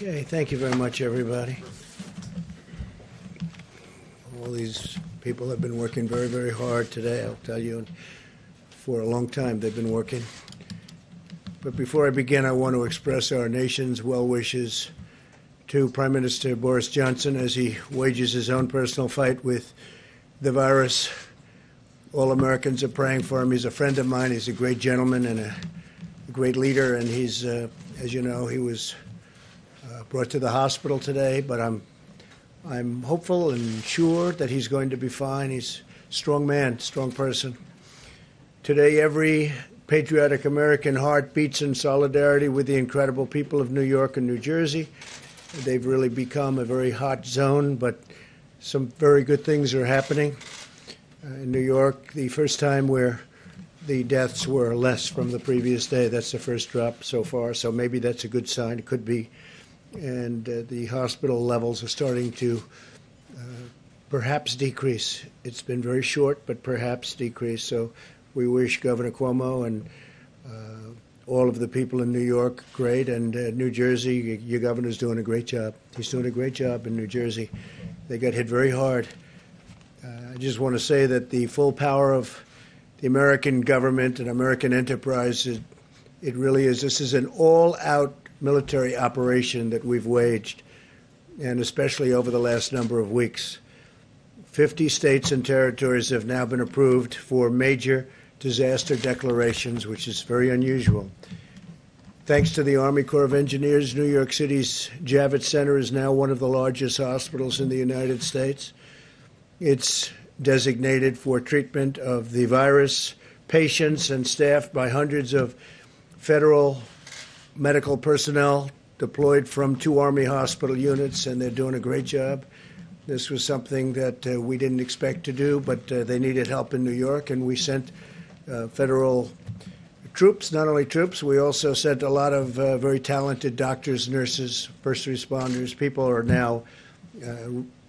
Okay, thank you very much, everybody. All these people have been working very, very hard today, I'll tell you. For a long time they've been working. But before I begin, I want to express our nation's well wishes to Prime Minister Boris Johnson as he wages his own personal fight with the virus. All Americans are praying for him. He's a friend of mine. He's a great gentleman and a great leader. And he's, as you know, he was brought to the hospital today. But I'm hopeful and sure that he's going to be fine. He's a strong man, strong person. Today, every patriotic American heart beats in solidarity with the incredible people of New York and New Jersey. They've really become a very hot zone, but some very good things are happening. In New York, the first time where the deaths were less from the previous day. That's the first drop so far, so maybe that's a good sign. It could be. And the hospital levels are starting to perhaps decrease. It's been very short, but perhaps decrease. So we wish Governor Cuomo and all of the people in New York great, and New Jersey, your governor's doing a great job. He's doing a great job in New Jersey. They got hit very hard. I just want to say that the full power of the American government and American enterprise, it really is. This is an all-out military operation that we've waged, and especially over the last number of weeks. 50 states and territories have now been approved for major disaster declarations, which is very unusual. Thanks to the Army Corps of Engineers, New York City's Javits Center is now one of the largest hospitals in the United States. It's designated for treatment of the virus, patients, and staffed by hundreds of federal medical personnel deployed from 2 Army hospital units, and they're doing a great job. This was something that we didn't expect to do, but they needed help in New York, and we sent federal troops. Not only troops, we also sent a lot of very talented doctors, nurses, first responders. People are now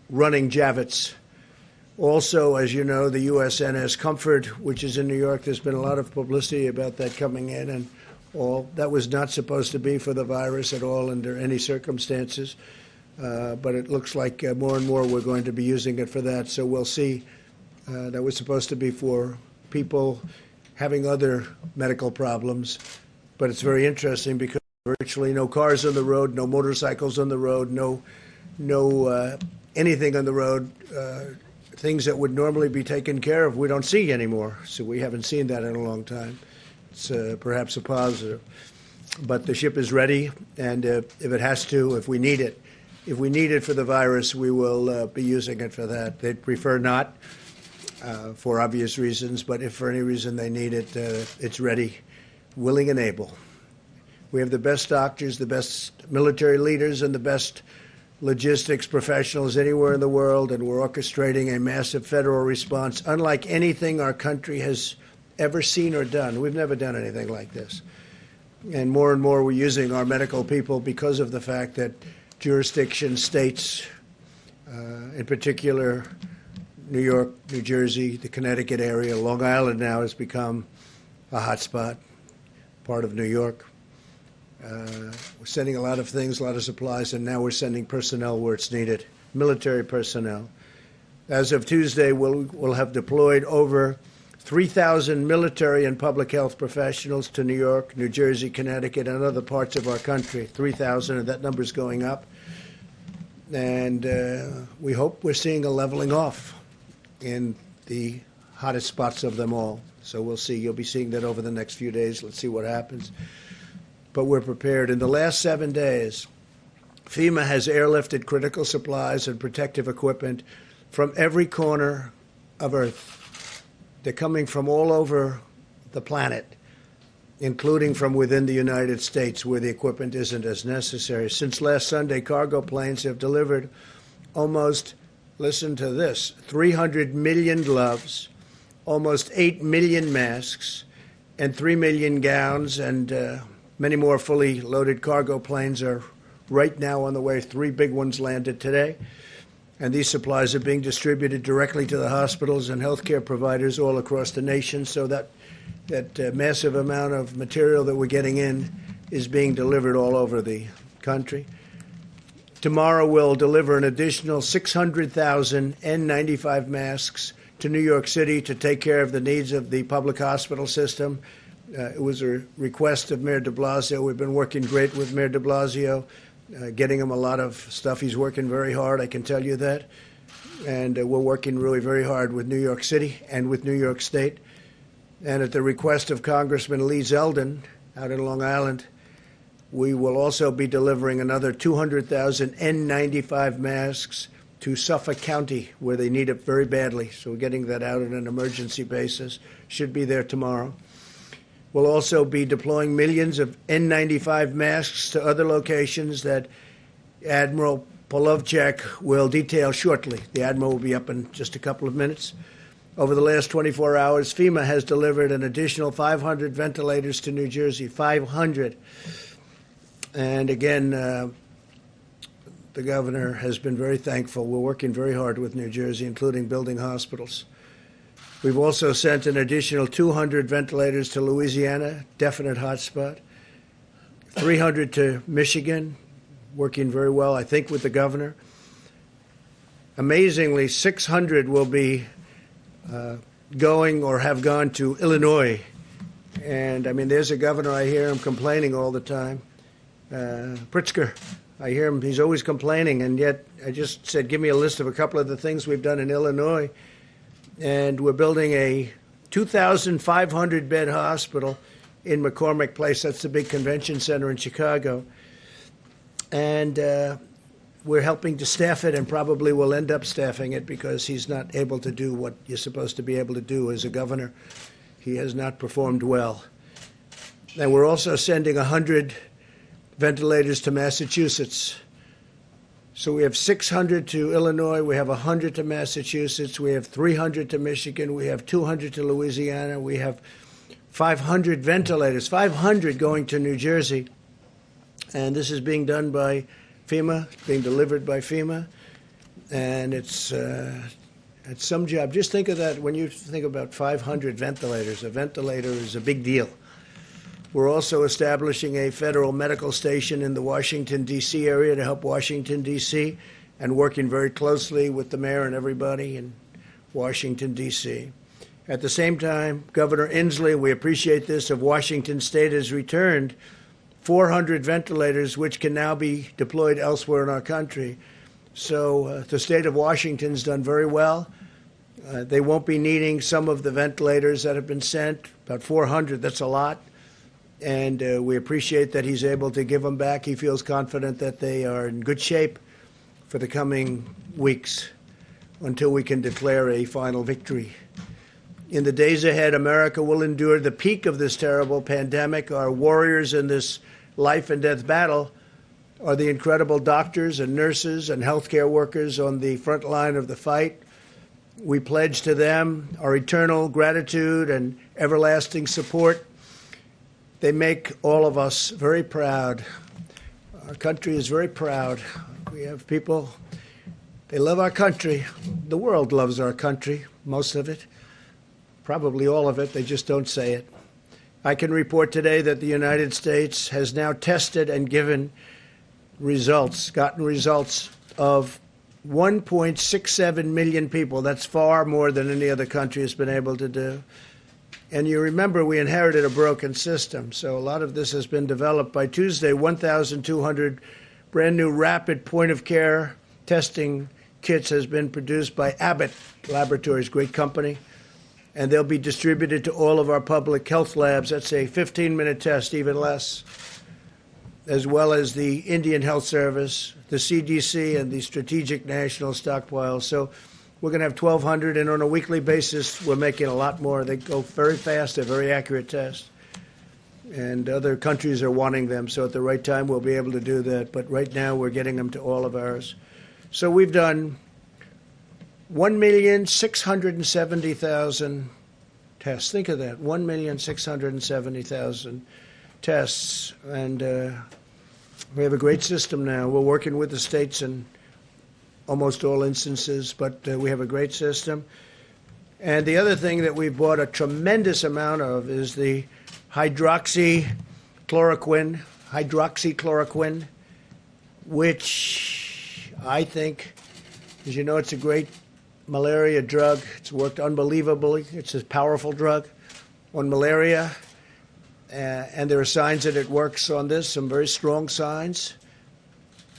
running Javits. Also, as you know, the USNS Comfort, which is in New York, there's been a lot of publicity about that coming in, and all that was not supposed to be for the virus at all under any circumstances. But it looks like more and more we're going to be using it for that. So we'll see. That was supposed to be for people having other medical problems. But it's very interesting because virtually no cars on the road, no motorcycles on the road, no anything on the road. Things that would normally be taken care of, we don't see anymore. So we haven't seen that in a long time. It's perhaps a positive. But the ship is ready, and if it has to, if we need it for the virus, we will be using it for that. They'd prefer not, for obvious reasons, but if for any reason they need it, it's ready, willing and able. We have the best doctors, the best military leaders, and the best logistics professionals anywhere in the world, and we're orchestrating a massive federal response, unlike anything our country has ever seen or done. We've never done anything like this. And more we're using our medical people because of the fact that jurisdiction states, in particular New York, New Jersey, the Connecticut area, Long Island now has become a hot spot, part of New York. We're sending a lot of things, a lot of supplies, and now we're sending personnel where it's needed, military personnel. As of Tuesday, we'll have deployed over 3,000 military and public health professionals to New York, New Jersey, Connecticut, and other parts of our country. 3,000, and that number's going up. And we hope we're seeing a leveling off in the hottest spots of them all. So we'll see. You'll be seeing that over the next few days. Let's see what happens. But we're prepared. In the last 7 days, FEMA has airlifted critical supplies and protective equipment from every corner of Earth. They're coming from all over the planet, including from within the United States, where the equipment isn't as necessary. Since last Sunday, cargo planes have delivered almost, listen to this, 300 million gloves, almost 8 million masks, and 3 million gowns, and many more fully loaded cargo planes are right now on the way. 3 big ones landed today. And these supplies are being distributed directly to the hospitals and healthcare providers all across the nation, so that massive amount of material that we're getting in is being delivered all over the country. Tomorrow we'll deliver an additional 600,000 N95 masks to New York City to take care of the needs of the public hospital system. It was a request of Mayor de Blasio. We've been working great with Mayor de Blasio, getting him a lot of stuff. He's working very hard, I can tell you that. And we're working really very hard with New York City and with New York State. And at the request of Congressman Lee Zeldin out in Long Island, we will also be delivering another 200,000 N95 masks to Suffolk County, where they need it very badly. So we're getting that out on an emergency basis. Should be there tomorrow. We'll also be deploying millions of N95 masks to other locations that Admiral Polovchak will detail shortly. The Admiral will be up in just a couple of minutes. Over the last 24 hours, FEMA has delivered an additional 500 ventilators to New Jersey, 500. And again, the governor has been very thankful. We're working very hard with New Jersey, including building hospitals. We've also sent an additional 200 ventilators to Louisiana, definite hotspot, 300 to Michigan, working very well, I think, with the governor. Amazingly, 600 will be going or have gone to Illinois. And, I mean, there's a governor, I hear him complaining all the time. Pritzker, I hear him, he's always complaining, and yet I just said, give me a list of a couple of the things we've done in Illinois. And we're building a 2,500-bed hospital in McCormick Place. That's the big convention center in Chicago. And we're helping to staff it, and probably will end up staffing it because he's not able to do what you're supposed to be able to do as a governor. He has not performed well. And we're also sending 100 ventilators to Massachusetts. So we have 600 to Illinois, we have 100 to Massachusetts, we have 300 to Michigan, we have 200 to Louisiana, we have 500 ventilators, 500 going to New Jersey. And this is being done by FEMA, being delivered by FEMA. And it's some job. Just think of that when you think about 500 ventilators. A ventilator is a big deal. We're also establishing a federal medical station in the Washington, D.C. area to help Washington, D.C., and working very closely with the mayor and everybody in Washington, D.C. At the same time, Governor Inslee, we appreciate this, of Washington State has returned 400 ventilators, which can now be deployed elsewhere in our country. So the state of Washington's done very well. They won't be needing some of the ventilators that have been sent, about 400, that's a lot. And we appreciate that he's able to give them back. He feels confident that they are in good shape for the coming weeks until we can declare a final victory. In the days ahead, America will endure the peak of this terrible pandemic. Our warriors in this life and death battle are the incredible doctors and nurses and healthcare workers on the front line of the fight. We pledge to them our eternal gratitude and everlasting support. They make all of us very proud. Our country is very proud. We have people, they love our country. The world loves our country, most of it, probably all of it. They just don't say it. I can report today that the United States has now tested and gotten results of 1.67 million people. That's far more than any other country has been able to do. And you remember we inherited a broken system, so a lot of this has been developed. By Tuesday, 1,200 brand new rapid point-of-care testing kits has been produced by Abbott Laboratories, great company, and they'll be distributed to all of our public health labs. That's a 15-minute test, even less, as well as the Indian Health Service, the CDC, and the Strategic National Stockpile. So we're going to have 1,200, and on a weekly basis, we're making a lot more. They go very fast. They're very accurate tests. And other countries are wanting them, so at the right time, we'll be able to do that. But right now, we're getting them to all of ours. So we've done 1,670,000 tests. Think of that, 1,670,000 tests. And we have a great system now. We're working with the states in almost all instances, but we have a great system. And the other thing that we've bought a tremendous amount of is the hydroxychloroquine, which I think, as you know, it's a great malaria drug. It's worked unbelievably. It's a powerful drug on malaria. And there are signs that it works on this, some very strong signs.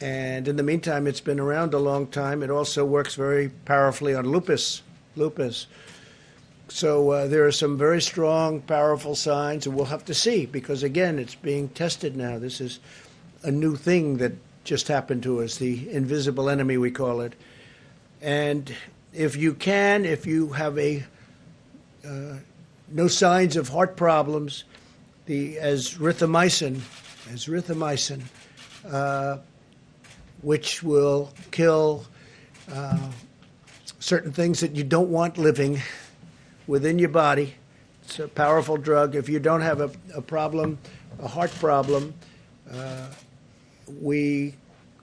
And in the meantime, it's been around a long time. It also works very powerfully on lupus. So there are some very strong, powerful signs, and we'll have to see because, again, it's being tested now. This is a new thing that just happened to us, the invisible enemy, we call it. And if you have no signs of heart problems, the azithromycin, which will kill certain things that you don't want living within your body. It's a powerful drug. If you don't have a problem, a heart problem, we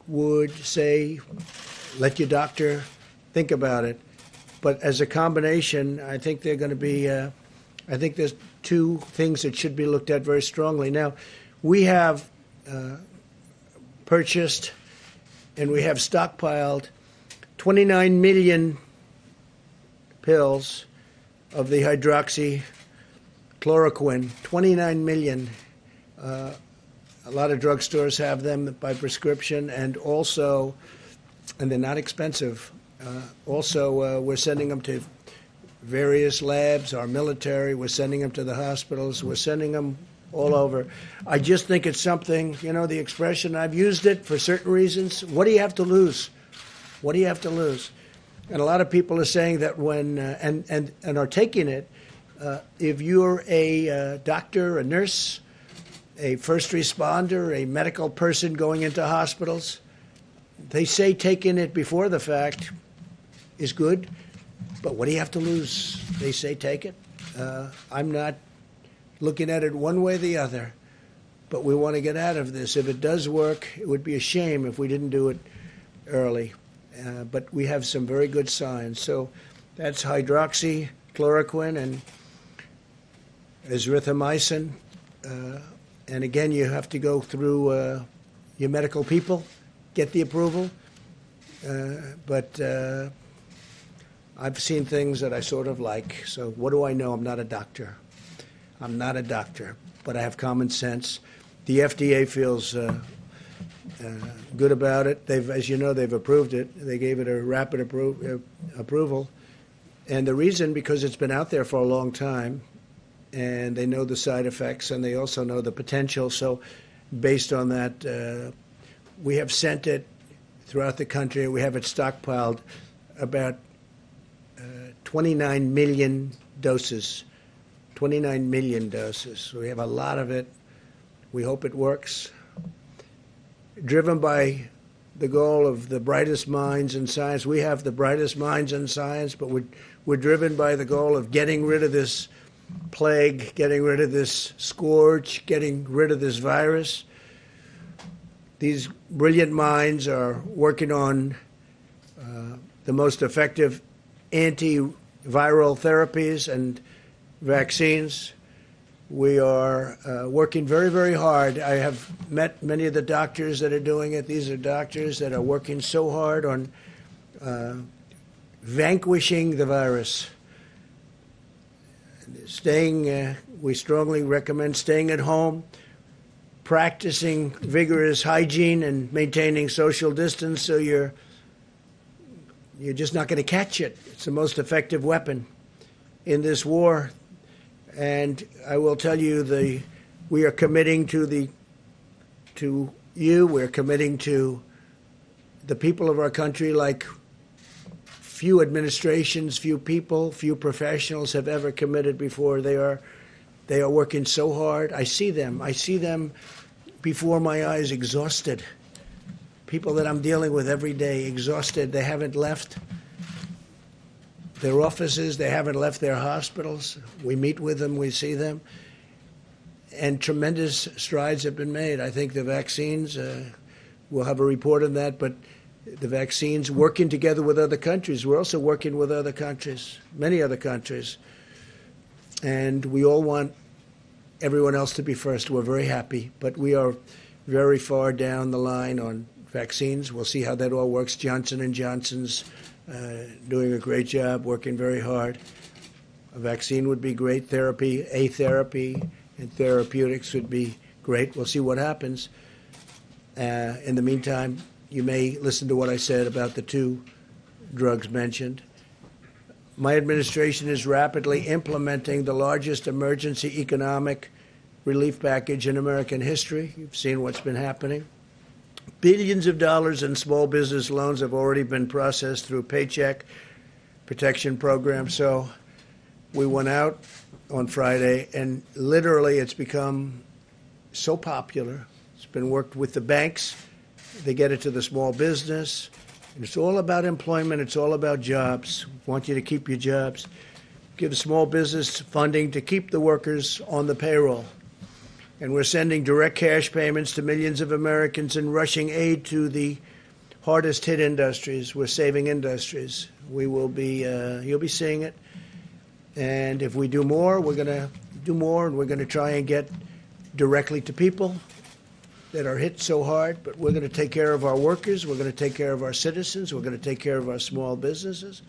would say let your doctor think about it. But as a combination, I think they're going to be, I think there's two things that should be looked at very strongly. Now, we have purchased and we have stockpiled 29 million pills of the hydroxychloroquine, 29 million. A lot of drugstores have them by prescription, and they're not expensive. We're sending them to various labs, our military, we're sending them to the hospitals, we're sending them all over. I just think it's something, the expression, I've used it for certain reasons. What do you have to lose? What do you have to lose? And a lot of people are saying that when, and are taking it, if you're a doctor, a nurse, a first responder, a medical person going into hospitals, they say taking it before the fact is good, but what do you have to lose? They say take it. I'm not looking at it one way or the other, but we want to get out of this. If it does work, it would be a shame if we didn't do it early. But we have some very good signs. So that's hydroxychloroquine and azithromycin. And again, you have to go through your medical people, get the approval. But I've seen things that I sort of like. So what do I know? I'm not a doctor. But I have common sense. The FDA feels good about it. As you know, they've approved it. They gave it a rapid approval. And the reason, because it's been out there for a long time, and they know the side effects, and they also know the potential. So based on that, we have sent it throughout the country. We have it stockpiled, about 29 million doses. 29 million doses. So we have a lot of it. We hope it works. Driven by the goal of the brightest minds in science. We have the brightest minds in science, but we're driven by the goal of getting rid of this plague, getting rid of this scourge, getting rid of this virus. These brilliant minds are working on the most effective antiviral therapies and vaccines. We are working very, very hard. I have met many of the doctors that are doing it. These are doctors that are working so hard on vanquishing the virus. We strongly recommend staying at home, practicing vigorous hygiene and maintaining social distance so you're just not going to catch it. It's the most effective weapon in this war. And I will tell you, we are committing to you, we're committing to the people of our country like few administrations, few people, few professionals have ever committed before. They are working so hard. I see them before my eyes, exhausted. People that I'm dealing with every day, exhausted. They haven't left their offices, they haven't left their hospitals. We meet with them, we see them, and tremendous strides have been made. I think the vaccines, we'll have a report on that, but the vaccines, working together with other countries. We're also working with other countries, many other countries, and we all want everyone else to be first. We're very happy, but we are very far down the line on vaccines. We'll see how that all works. Johnson & Johnson's doing a great job, working very hard. A vaccine would be great. Therapy and therapeutics would be great. We'll see what happens. In the meantime, you may listen to what I said about the two drugs mentioned. My administration is rapidly implementing the largest emergency economic relief package in American history. You've seen what's been happening. Billions of dollars in small business loans have already been processed through Paycheck Protection Program. So we went out on Friday, and literally it's become so popular. It's been worked with the banks. They get it to the small business. And it's all about employment. It's all about jobs. We want you to keep your jobs. Give small business funding to keep the workers on the payroll. And we're sending direct cash payments to millions of Americans and rushing aid to the hardest hit industries. We're saving industries. We will be, you'll be seeing it. And if we do more, we're going to do more, and we're going to try and get directly to people that are hit so hard. But we're going to take care of our workers. We're going to take care of our citizens. We're going to take care of our small businesses.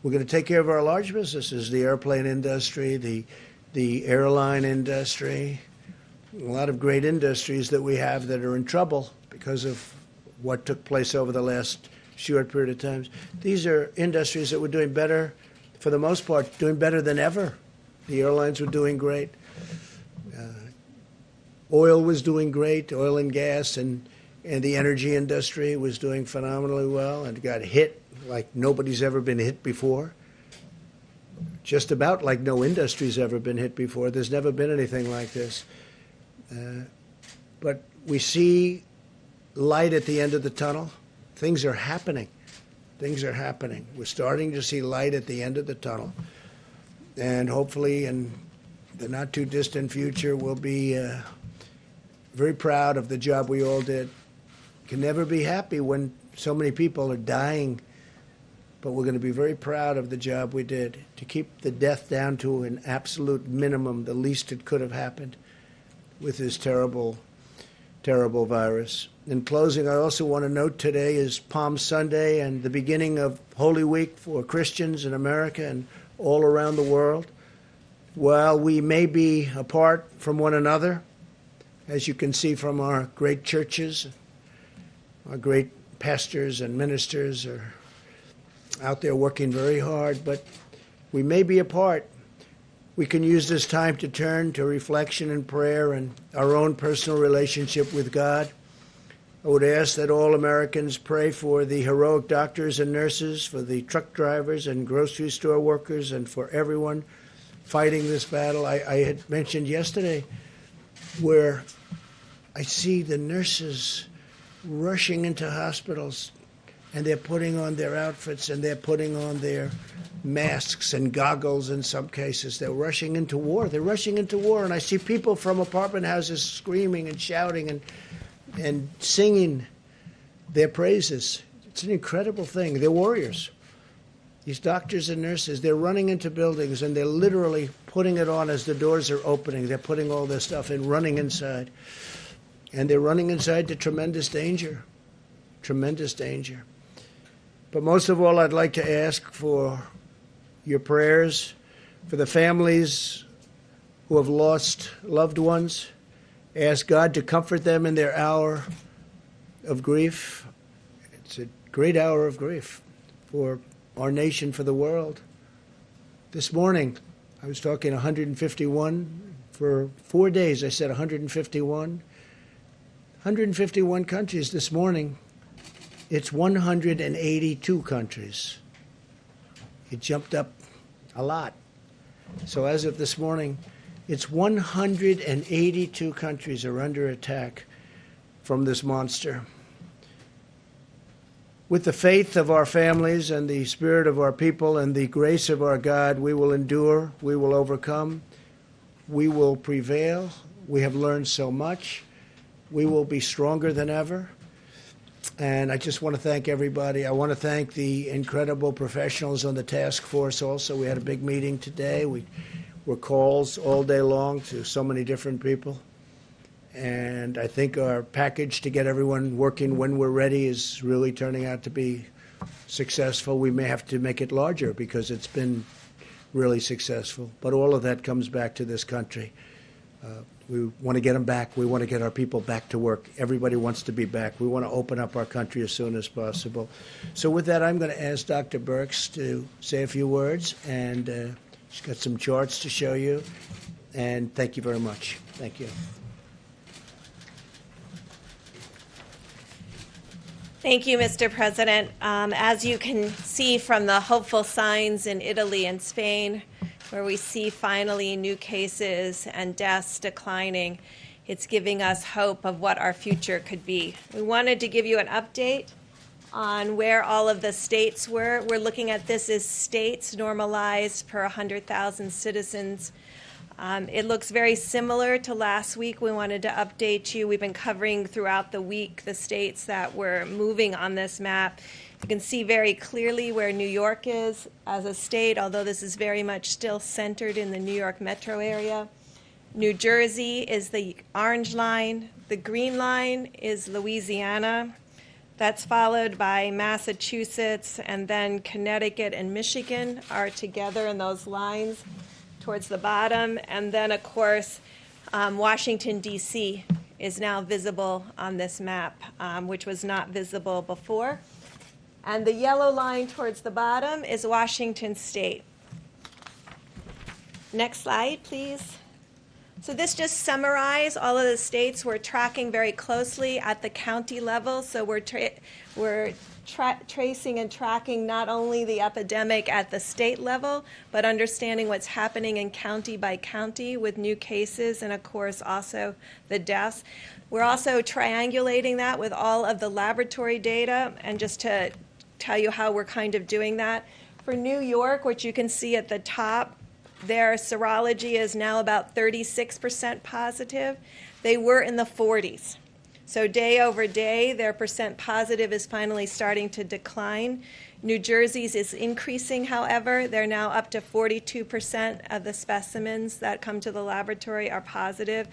We're going to take care of our large businesses, the airplane industry, the airline industry, a lot of great industries that we have that are in trouble because of what took place over the last short period of time. These are industries that were doing better, for the most part, doing better than ever. The airlines were doing great. Oil was doing great, oil and gas, and the energy industry was doing phenomenally well and got hit like nobody's ever been hit before. Just about like no industry's ever been hit before. There's never been anything like this. But we see light at the end of the tunnel. Things are happening. Things are happening. We're starting to see light at the end of the tunnel. And hopefully in the not too distant future, we'll be very proud of the job we all did. Can never be happy when so many people are dying, but we're going to be very proud of the job we did to keep the death down to an absolute minimum, the least that could have happened with this terrible, terrible virus. In closing, I also want to note today is Palm Sunday and the beginning of Holy Week for Christians in America and all around the world. While we may be apart from one another, as you can see from our great churches, our great pastors and ministers are out there working very hard, but we may be apart. We can use this time to turn to reflection and prayer and our own personal relationship with God. I would ask that all Americans pray for the heroic doctors and nurses, for the truck drivers and grocery store workers, and for everyone fighting this battle. I had mentioned yesterday where I see the nurses rushing into hospitals, and they're putting on their outfits and they're putting on their masks and goggles in some cases. They're rushing into war. They're rushing into war. And I see people from apartment houses screaming and shouting and singing their praises. It's an incredible thing. They're warriors. These doctors and nurses, they're running into buildings and they're literally putting it on as the doors are opening. They're putting all their stuff in, running inside. And they're running inside to tremendous danger. Tremendous danger. But most of all, I'd like to ask for your prayers for the families who have lost loved ones. Ask God to comfort them in their hour of grief. It's a great hour of grief for our nation, for the world. This morning, I was talking 151. For 4 days, I said 151. 151 countries. This morning, it's 182 countries. It jumped up a lot. So as of this morning, it's 182 countries are under attack from this monster. With the faith of our families and the spirit of our people and the grace of our God, we will endure, we will overcome, we will prevail. We have learned so much. We will be stronger than ever. And I just want to thank everybody. I want to thank the incredible professionals on the task force also. We had a big meeting today. We were calls all day long to so many different people. And I think our package to get everyone working when we're ready is really turning out to be successful. We may have to make it larger because it's been really successful. But all of that comes back to this country. We want to get them back. We want to get our people back to work. Everybody wants to be back. We want to open up our country as soon as possible. So with that, I'm going to ask Dr. Birx to say a few words. And she's got some charts to show you. And thank you very much. Thank you. Thank you, Mr. President. As you can see from the hopeful signs in Italy and Spain, where we see finally new cases and deaths declining, it's giving us hope of what our future could be. We wanted to give you an update on where all of the states were. We're looking at this as states normalized per 100,000 citizens. It looks very similar to last week. We wanted to update you. We've been covering throughout the week the states that were moving on this map. You can see very clearly where New York is as a state, although this is very much still centered in the New York metro area. New Jersey is the orange line. The green line is Louisiana. That's followed by Massachusetts, and then Connecticut and Michigan are together in those lines towards the bottom. And then, of course, Washington, D.C. is now visible on this map, which was not visible before. And the yellow line towards the bottom is Washington State. Next slide, please. So this just summarizes all of the states we're tracking very closely at the county level. So we're tracing and tracking not only the epidemic at the state level, but understanding what's happening in county by county with new cases and, of course, also the deaths. We're also triangulating that with all of the laboratory data. And just to tell you how we're kind of doing that, for New York, which you can see at the top, their serology is now about 36% positive. They were in the 40s. So day over day, their percent positive is finally starting to decline. New Jersey's is increasing, however. They're now up to 42% of the specimens that come to the laboratory are positive.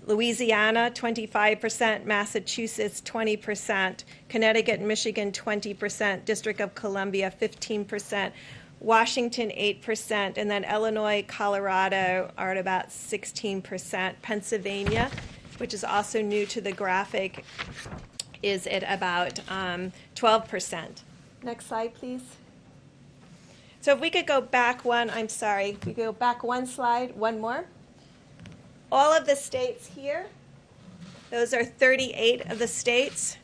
Louisiana, 25%, Massachusetts, 20%, Connecticut and Michigan, 20%, District of Columbia, 15%, Washington, 8%, and then Illinois, Colorado are at about 16%. Pennsylvania, which is also new to the graphic, is at about 12%. Next slide, please. So if we could go back one, I'm sorry, if we could go back one slide, one more. All of the states here, those are 38 of the states.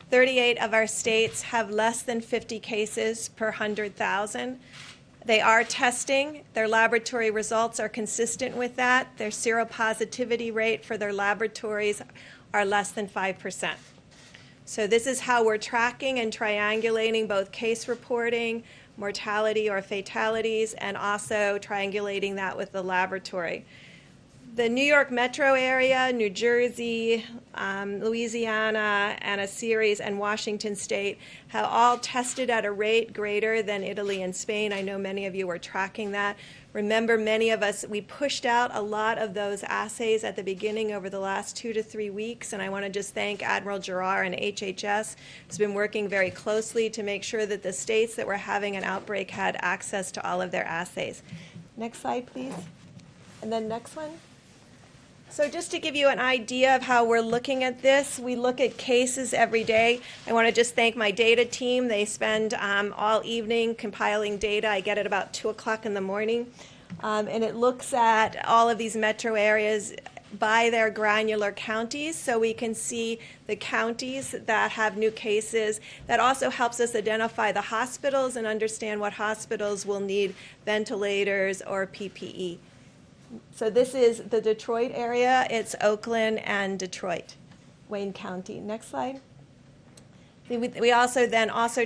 38 of our states have less than 50 cases per 100,000. They are testing. Their laboratory results are consistent with that. Their seropositivity rate for their laboratories are less than 5%. So this is how we're tracking and triangulating both case reporting, mortality or fatalities, and also triangulating that with the laboratory. The New York metro area, New Jersey, Louisiana, and a series, and Washington State have all tested at a rate greater than Italy and Spain. I know many of you were tracking that. Remember, many of us, we pushed out a lot of those assays at the beginning over the last 2 to 3 weeks, and I want to just thank Admiral Giroir and HHS, who's been working very closely to make sure that the states that were having an outbreak had access to all of their assays. Next slide, please. And then next one. So just to give you an idea of how we're looking at this, we look at cases every day. I want to just thank my data team. They spend all evening compiling data. I get it about 2 o'clock in the morning. And it looks at all of these metro areas by their granular counties, so we can see the counties that have new cases. That also helps us identify the hospitals and understand what hospitals will need ventilators or PPE. So this is the Detroit area. It's Oakland and Detroit, Wayne County. Next slide. We also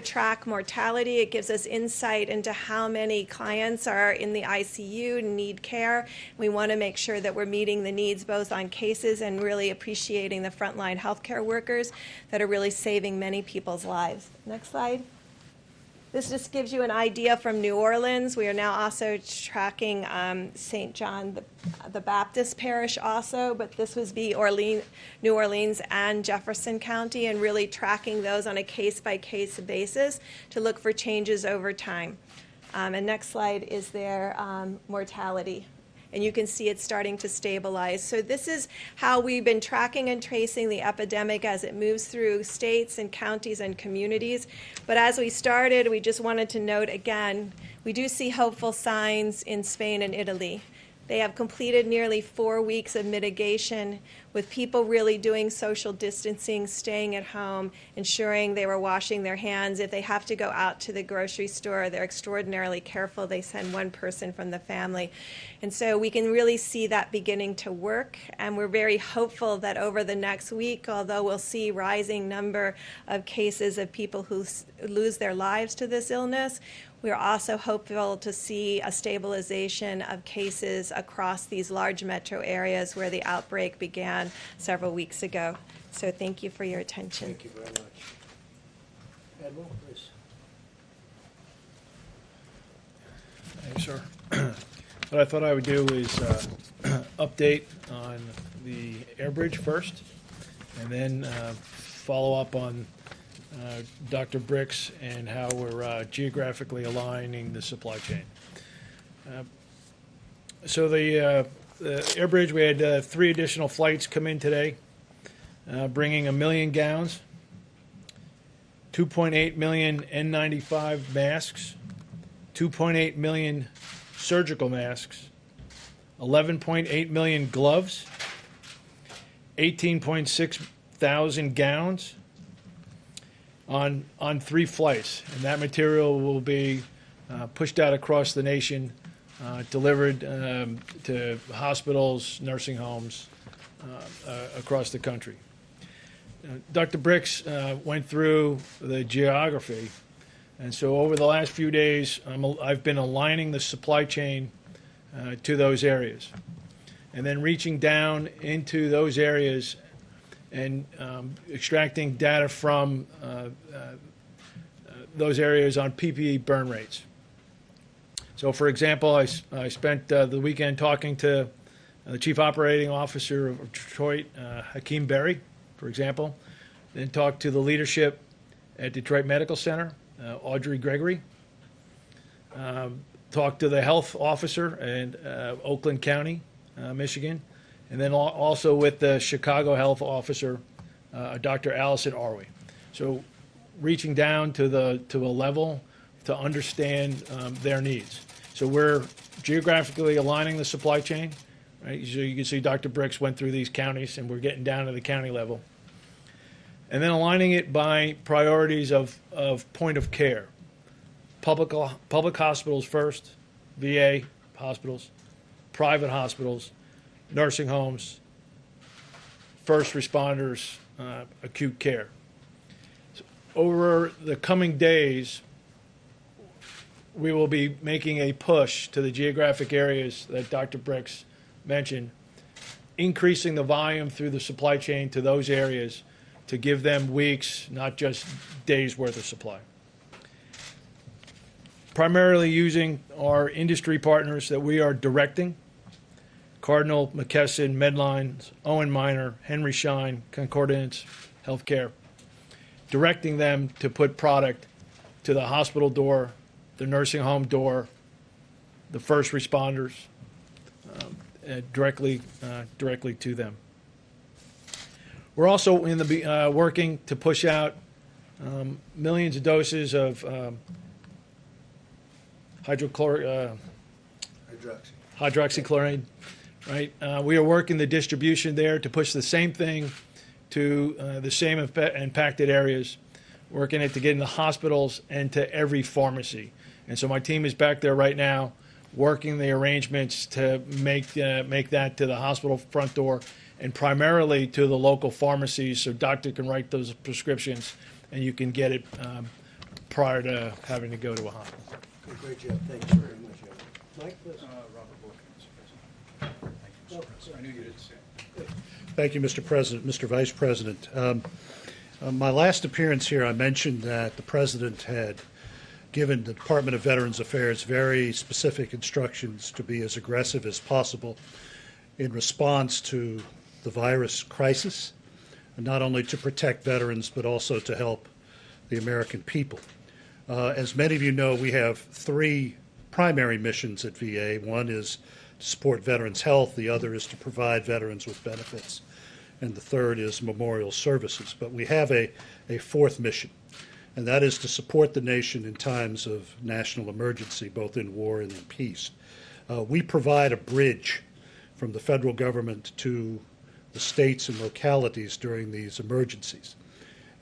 track mortality. It gives us insight into how many clients are in the ICU and need care. We want to make sure that we're meeting the needs both on cases and really appreciating the frontline healthcare workers that are really saving many people's lives. Next slide. This just gives you an idea from New Orleans. We are now also tracking St. John the Baptist Parish also, but this would be New Orleans and Jefferson County, and really tracking those on a case-by-case basis to look for changes over time. And next slide is their mortality. And you can see it's starting to stabilize. So this is how we've been tracking and tracing the epidemic as it moves through states and counties and communities. But as we started, we just wanted to note again, we do see hopeful signs in Spain and Italy. They have completed nearly 4 weeks of mitigation with people really doing social distancing, staying at home, ensuring they were washing their hands. If they have to go out to the grocery store, they're extraordinarily careful. They send one person from the family. And so we can really see that beginning to work. And we're very hopeful that over the next week, although we'll see rising number of cases of people who lose their lives to this illness, we're also hopeful to see a stabilization of cases across these large metro areas where the outbreak began several weeks ago. So thank you for your attention. Thank you very much. Admiral, please. Thanks, sir. What I thought I would do is update on the air bridge first, and then follow up on Dr. Bricks and how we're geographically aligning the supply chain. So the air bridge, we had 3 additional flights come in today, bringing 1 million gowns, 2.8 million N95 masks, 2.8 million surgical masks, 11.8 million gloves, 18.6 thousand gowns on 3 flights. And that material will be pushed out across the nation, delivered to hospitals, nursing homes across the country. Dr. Bricks went through the geography, and so over the last few days, I've been aligning the supply chain to those areas, and then reaching down into those areas and extracting data from those areas on PPE burn rates. So, for example, I spent the weekend talking to the Chief Operating Officer of Detroit, Hakeem Berry, for example, then talked to the leadership at Detroit Medical Center, Audrey Gregory, talked to the health officer in Oakland County, Michigan, and then also with the Chicago health officer, Dr. Allison Arway. So reaching down to a level to understand their needs. So we're geographically aligning the supply chain. Right? So you can see Dr. Bricks went through these counties, and we're getting down to the county level. And then aligning it by priorities of point of care. Public hospitals first, VA hospitals, private hospitals, nursing homes, first responders, acute care. So over the coming days, we will be making a push to the geographic areas that Dr. Bricks mentioned, increasing the volume through the supply chain to those areas to give them weeks, not just days worth of supply. Primarily using our industry partners that we are directing, Cardinal, McKesson, Medline, Owen Minor, Henry Schein, Concordance Healthcare, directing them to put product to the hospital door, the nursing home door, the first responders, directly to them. We're also in the working to push out millions of doses of hydroxychloroquine. Right, we are working the distribution there to push the same thing to the same impacted areas, working it to get in the hospitals and to every pharmacy. And so my team is back there right now, working the arrangements to make that to the hospital front door and primarily to the local pharmacies, so doctor can write those prescriptions and you can get it prior to having to go to a hospital. Okay, great job. Thanks very much, Evan. Mike, please. Robert Bork, Mr. President. Thank you, Mr. President. I knew you didn't say it. Thank you, Mr. President, Mr. Vice President. My last appearance here, I mentioned that the President had given the Department of Veterans Affairs very specific instructions to be as aggressive as possible in response to the virus crisis, and not only to protect veterans, but also to help the American people. As many of you know, we have three primary missions at VA. One is to support veterans' health, the other is to provide veterans with benefits, and the third is memorial services. But we have a fourth mission, and that is to support the nation in times of national emergency, both in war and in peace. We provide a bridge from the federal government to the states and localities during these emergencies.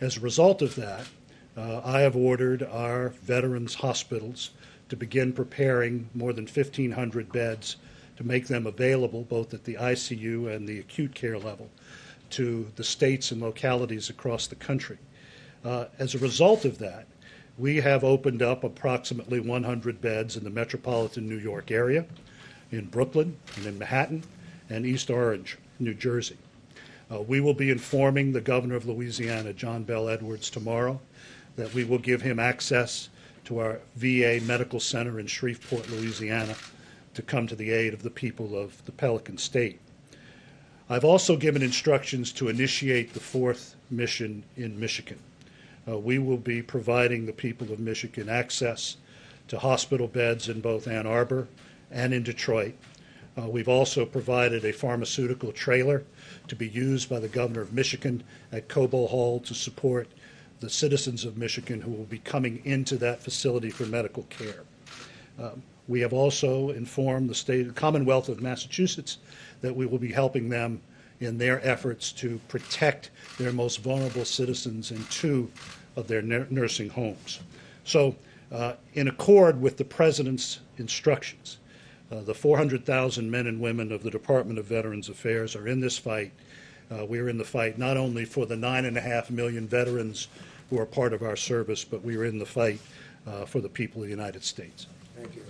As a result of that, I have ordered our veterans' hospitals to begin preparing more than 1,500 beds to make them available both at the ICU and the acute care level to the states and localities across the country. As a result of that, we have opened up approximately 100 beds in the metropolitan New York area, in Brooklyn and in Manhattan, and East Orange, New Jersey. We will be informing the governor of Louisiana, John Bel Edwards, tomorrow that we will give him access to our VA Medical Center in Shreveport, Louisiana, to come to the aid of the people of the Pelican State. I've also given instructions to initiate the fourth mission in Michigan. We will be providing the people of Michigan access to hospital beds in both Ann Arbor and in Detroit. We've also provided a pharmaceutical trailer to be used by the governor of Michigan at Cobo Hall to support the citizens of Michigan who will be coming into that facility for medical care. We have also informed the Commonwealth of Massachusetts that we will be helping them in their efforts to protect their most vulnerable citizens in 2 of their nursing homes. So, in accord with the President's instructions, the 400,000 men and women of the Department of Veterans Affairs are in this fight. We are in the fight not only for the 9.5 million veterans who are part of our service, but we are in the fight for the people of the United States. Thank you.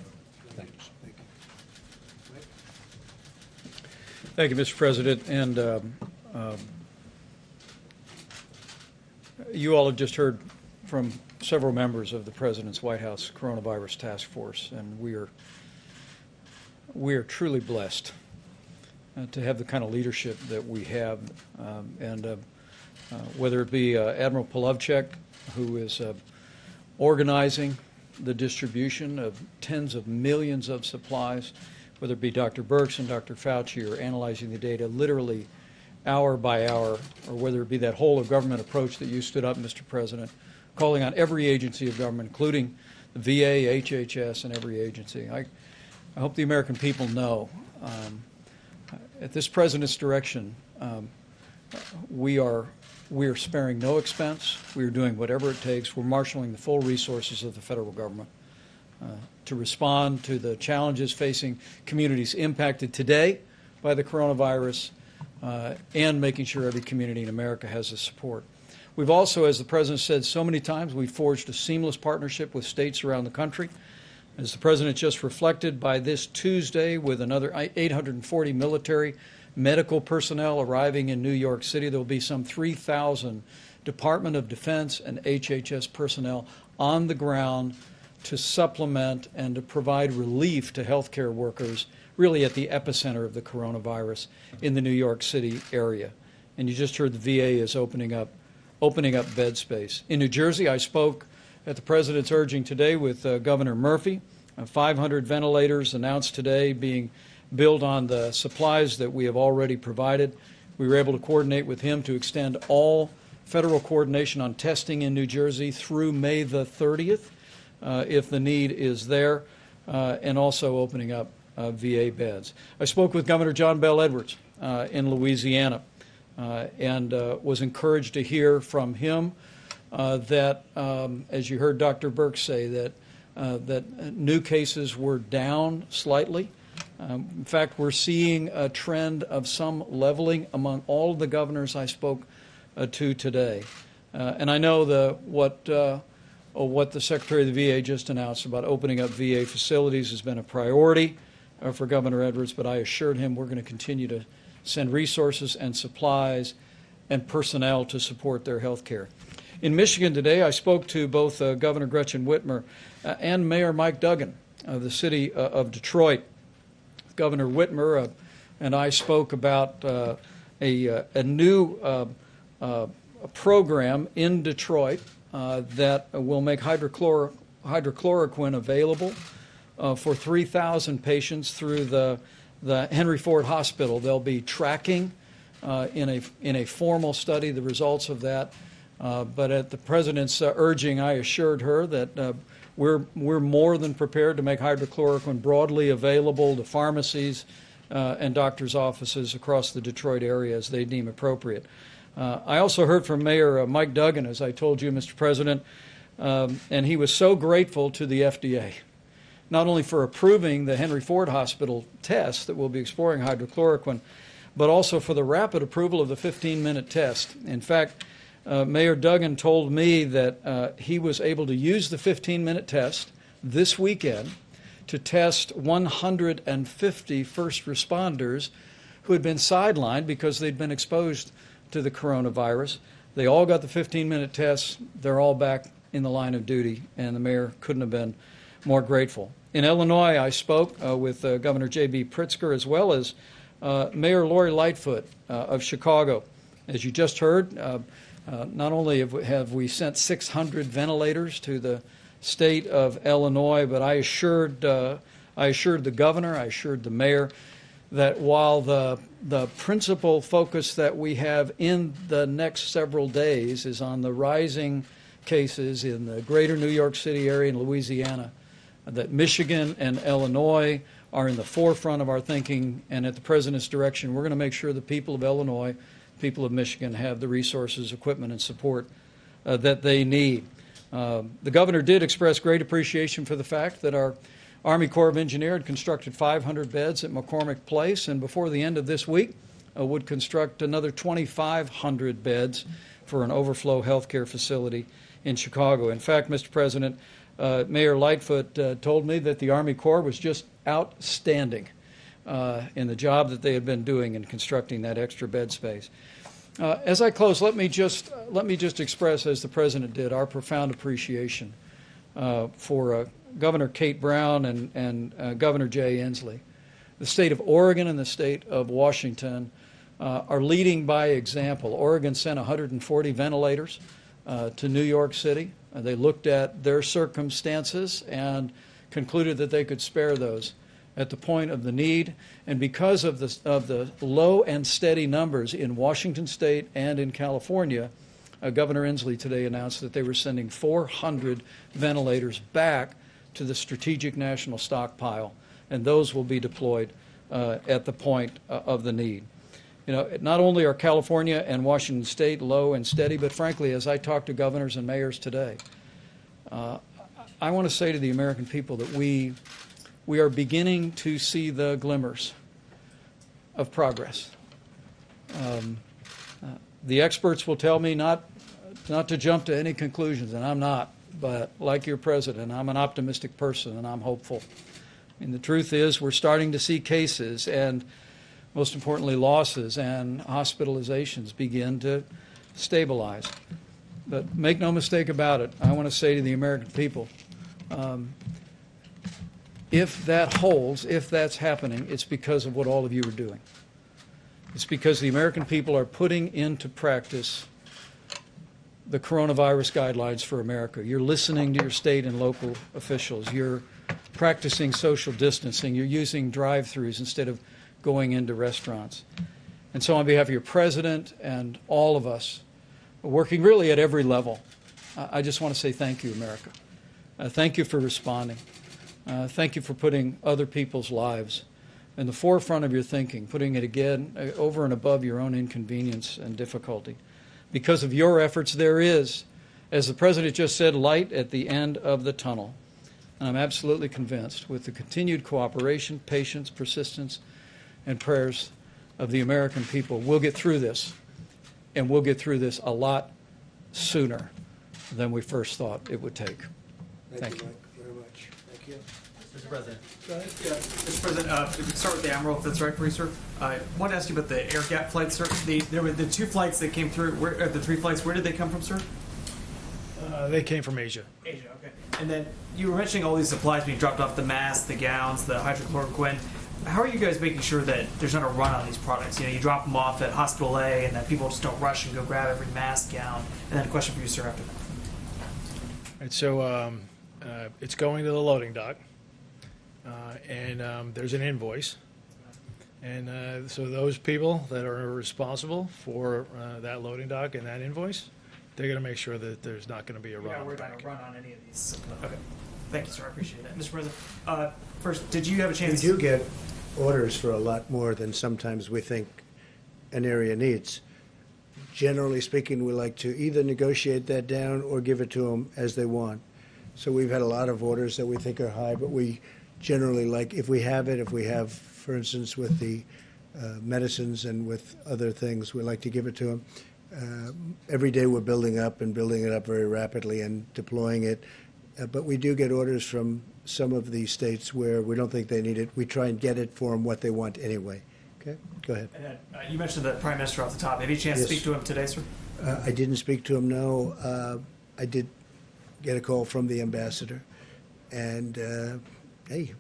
Thank you. Thank you. Thank you, Mr. President. And you all have just heard from several members of the President's White House Coronavirus Task Force, and we are truly blessed to have the kind of leadership that we have. Whether it be Admiral Polovchek, who is organizing the distribution of tens of millions of supplies, whether it be Dr. Birx and Dr. Fauci, or analyzing the data literally hour by hour, or whether it be that whole of government approach that you stood up, Mr. President, calling on every agency of government, including the VA, HHS, and every agency. I hope the American people know, at this President's direction, we are sparing no expense. We are doing whatever it takes. We're marshaling the full resources of the federal government to respond to the challenges facing communities impacted today by the coronavirus, and making sure every community in America has the support. We've also, as the President said so many times, we've forged a seamless partnership with states around the country. As the President just reflected, by this Tuesday, with another 840 military medical personnel arriving in New York City, there will be some 3,000 Department of Defense and HHS personnel on the ground to supplement and to provide relief to healthcare workers, really at the epicenter of the coronavirus in the New York City area. And you just heard the VA is opening up bed space. In New Jersey, I spoke at the President's urging today with Governor Murphy. 500 ventilators announced today, being built on the supplies that we have already provided. We were able to coordinate with him to extend all federal coordination on testing in New Jersey through May the 30th, if the need is there, and also opening up VA beds. I spoke with Governor John Bel Edwards in Louisiana, and was encouraged to hear from him that, as you heard Dr. Birx say, that new cases were down slightly. In fact, we're seeing a trend of some leveling among all of the governors I spoke to today. And I know what the Secretary of the VA just announced about opening up VA facilities has been a priority for Governor Edwards, but I assured him we're going to continue to send resources and supplies and personnel to support their health care. In Michigan today, I spoke to both Governor Gretchen Whitmer and Mayor Mike Duggan of the city of Detroit. Governor Whitmer and I spoke about a new program in Detroit that will make hydrochloroquine available for 3,000 patients through the Henry Ford Hospital. They'll be tracking in a formal study the results of that. But at the President's urging, I assured her that we're more than prepared to make hydrochloroquine broadly available to pharmacies and doctors' offices across the Detroit area as they deem appropriate. I also heard from Mayor Mike Duggan, as I told you, Mr. President, and he was so grateful to the FDA, not only for approving the Henry Ford Hospital test that will be exploring hydrochloroquine, but also for the rapid approval of the 15-minute test. In fact, Mayor Duggan told me that he was able to use the 15-minute test this weekend to test 150 first responders who had been sidelined because they'd been exposed to the coronavirus. They all got the 15-minute test. They're all back in the line of duty, and the mayor couldn't have been more grateful. In Illinois, I spoke with Governor J.B. Pritzker as well as Mayor Lori Lightfoot of Chicago. As you just heard, not only have we sent 600 ventilators to the state of Illinois, but I assured the governor, I assured the mayor that while the principal focus that we have in the next several days is on the rising cases in the greater New York City area and Louisiana, that Michigan and Illinois are in the forefront of our thinking, and at the President's direction, we're going to make sure the people of Illinois, people of Michigan have the resources, equipment, and support that they need. The governor did express great appreciation for the fact that our Army Corps of Engineers had constructed 500 beds at McCormick Place, and before the end of this week would construct another 2,500 beds for an overflow healthcare facility in Chicago. In fact, Mr. President, Mayor Lightfoot told me that the Army Corps was just outstanding in the job that they had been doing in constructing that extra bed space. As I close, let me just express, as the President did, our profound appreciation for Governor Kate Brown and Governor Jay Inslee. The state of Oregon and the state of Washington are leading by example. Oregon sent 140 ventilators to New York City. They looked at their circumstances and concluded that they could spare those at the point of the need. And because of the low and steady numbers in Washington State and in California, Governor Inslee today announced that they were sending 400 ventilators back to the Strategic National Stockpile, and those will be deployed at the point of the need. You know, not only are California and Washington State low and steady, but frankly, as I talk to governors and mayors today, I want to say to the American people that we are beginning to see the glimmers of progress. The experts will tell me not to jump to any conclusions, and I'm not, but like your president, I'm an optimistic person and I'm hopeful. And the truth is we're starting to see cases and, most importantly, losses and hospitalizations begin to stabilize. But make no mistake about it, I want to say to the American people, if that holds, if that's happening, it's because of what all of you are doing. It's because the American people are putting into practice the coronavirus guidelines for America. You're listening to your state and local officials. You're practicing social distancing. You're using drive-thrus instead of going into restaurants. And so on behalf of your president and all of us, working really at every level, I just want to say thank you, America. Thank you for responding. Thank you for putting other people's lives in the forefront of your thinking, putting it again over and above your own inconvenience and difficulty. Because of your efforts, there is, as the President just said, light at the end of the tunnel. And I'm absolutely convinced with the continued cooperation, patience, persistence, and prayers of the American people, we'll get through this, and we'll get through this a lot sooner than we first thought it would take. Thank you. Mike, very much. Thank you. Mr. President. Go ahead. Yeah, Mr. President, if we could start with the Admiral, if that's right for you, sir. I want to ask you about the air gap flights, sir. There were the two flights that came through, the three flights, where did they come from, sir? They came from Asia. Asia, okay. And then you were mentioning all these supplies being dropped off, the masks, the gowns, the hydrochloroquine. How are you guys making sure that there's not a run on these products? You know, you drop them off at Hospital A, and then people just don't rush and go grab every mask, gown. And then a question for you, sir, after that. And so it's going to the loading dock, and there's an invoice. And so those people that are responsible for that loading dock and that invoice, they're going to make sure that there's not going to be a You're run not on worried the about back. a run on any of these. Okay. Thank you, sir. I appreciate that. Mr. President, first, did you have a We chance? do get orders for a lot more than sometimes we think an area needs. Generally speaking, we like to either negotiate that down or give it to them as they want. So we've had a lot of orders that we think are high, but we generally like, if we have, for instance, with the medicines and with other things, we like to give it to them. Every day we're building up and building it up very rapidly and deploying it. But we do get orders from some of the states where we don't think they need it. We try and get it for them what they want anyway. Okay, go ahead. And then, you mentioned the Prime Minister off the top. Have you had a chance Yes. to speak to him today, sir? I didn't speak to him, no. I did get a call from the ambassador. And, hey,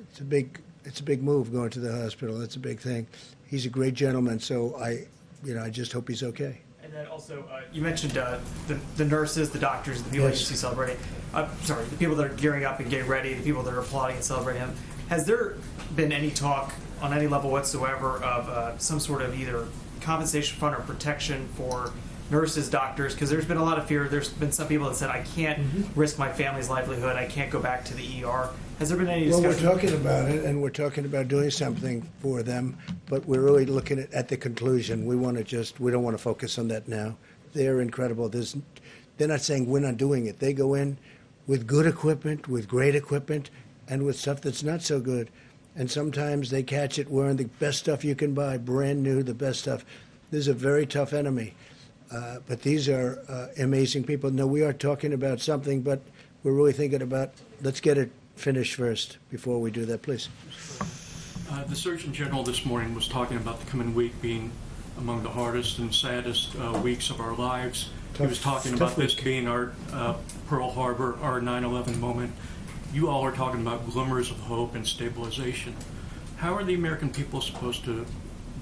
it's a big move going to the hospital. That's a big thing. He's a great gentleman, so I just hope he's okay. And then also, you mentioned the nurses, the doctors, the people that Yes. you see celebrating. Sorry, the people that are gearing up and getting ready, the people that are applauding and celebrating him. Has there been any talk on any level whatsoever of some sort of either compensation fund or protection for nurses, doctors? Because there's been a lot of fear. There's been some people that said, I can't risk my family's livelihood. I can't go back to the ER. Has there been any Well, discussion? we're talking about it, and we're talking about doing something for them, but we're really looking at the conclusion. We don't want to focus on that now. They're incredible. They're not saying we're not doing it. They go in with good equipment, with great equipment, and with stuff that's not so good. And sometimes they catch it wearing the best stuff you can buy, brand new, the best stuff. This is a very tough enemy. But these are amazing people. No, we are talking about something, but we're really thinking about, let's get it finished first before we do that, please. The Surgeon General this morning was talking about the coming week being among the hardest and saddest weeks of our lives. He was talking about this being our Pearl Harbor, our 9/11 moment. You all are talking about glimmers of hope and stabilization. How are the American people supposed to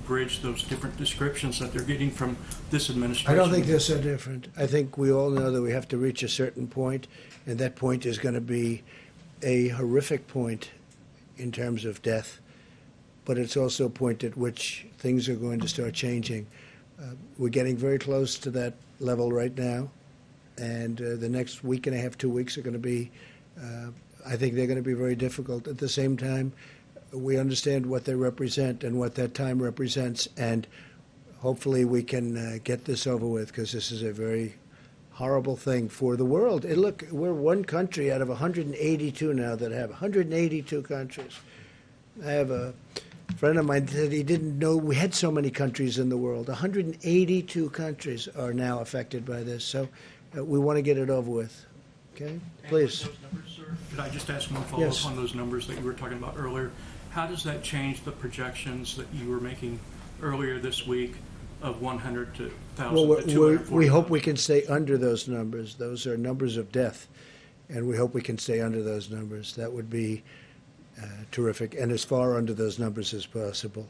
bridge those different descriptions that they're getting from this administration? I don't think they're so different. I think we all know that we have to reach a certain point, and that point is going to be a horrific point in terms of death, but it's also a point at which things are going to start changing. We're getting very close to that level right now, and the next week and a half, 2 weeks are going to be, I think they're going to be very difficult. At the same time, we understand what they represent and what that time represents, and hopefully we can get this over with, because this is a very horrible thing for the world. And look, we're one country out of 182 now that have 182 countries. I have a friend of mine said he didn't know we had so many countries in the world. 182 countries are now affected by this, so we want to get it over with. Okay, please. And with those numbers, sir, could I just ask one follow-up Yes. on those numbers that you were talking about earlier? How does that change the projections that you were making earlier this week of 100 to 1,000 Well, to 240? we hope we can stay under those numbers. Those are numbers of death, and we hope we can stay under those numbers. That would be terrific, and as far under those numbers as possible.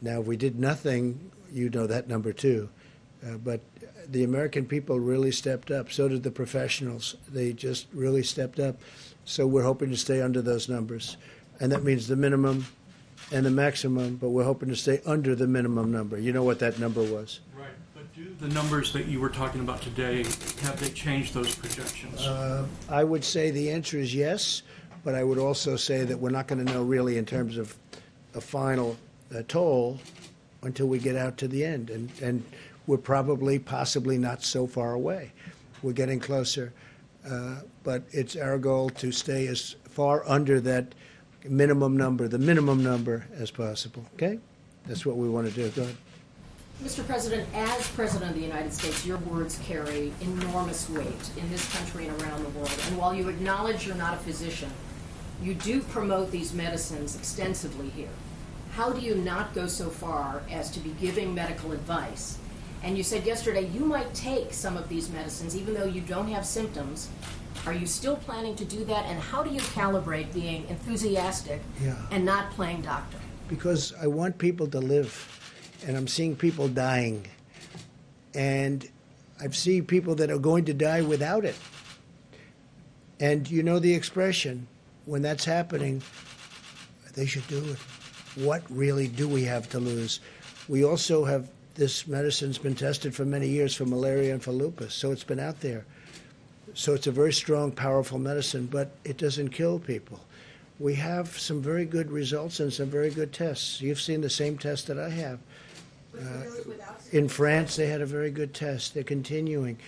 Now, if we did nothing, you know that number too. But the American people really stepped up. So did the professionals. They just really stepped up. So we're hoping to stay under those numbers. And that means the minimum and the maximum, but we're hoping to stay under the minimum number. You know what that number was. Right, but do the numbers that you were talking about today, have they changed those projections? I would say the answer is yes, but I would also say that we're not going to know really in terms of a final toll until we get out to the end. And we're possibly not so far away. We're getting closer. But it's our goal to stay as far under that minimum number, the minimum number as possible. Okay? That's what we want to do. Go ahead. Mr. President, as President of the United States, your words carry enormous weight in this country and around the world. And while you acknowledge you're not a physician, you do promote these medicines extensively here. How do you not go so far as to be giving medical advice And you said yesterday you might take some of these medicines even though you don't have symptoms. Are you still planning to do that? And how do you calibrate being enthusiastic and not playing doctor? Because I want people to live, and I'm seeing people dying. And I've seen people that are going to die without it. And you know the expression, when that's happening, they should do it. What really do we have to lose? We also have, this medicine's been tested for many years for malaria and for lupus, so it's been out there. So it's a very strong, powerful medicine, but it doesn't kill people. We have some very good results and some very good tests. You've seen the same test that I have. In France, they had a very good test. They're continuing.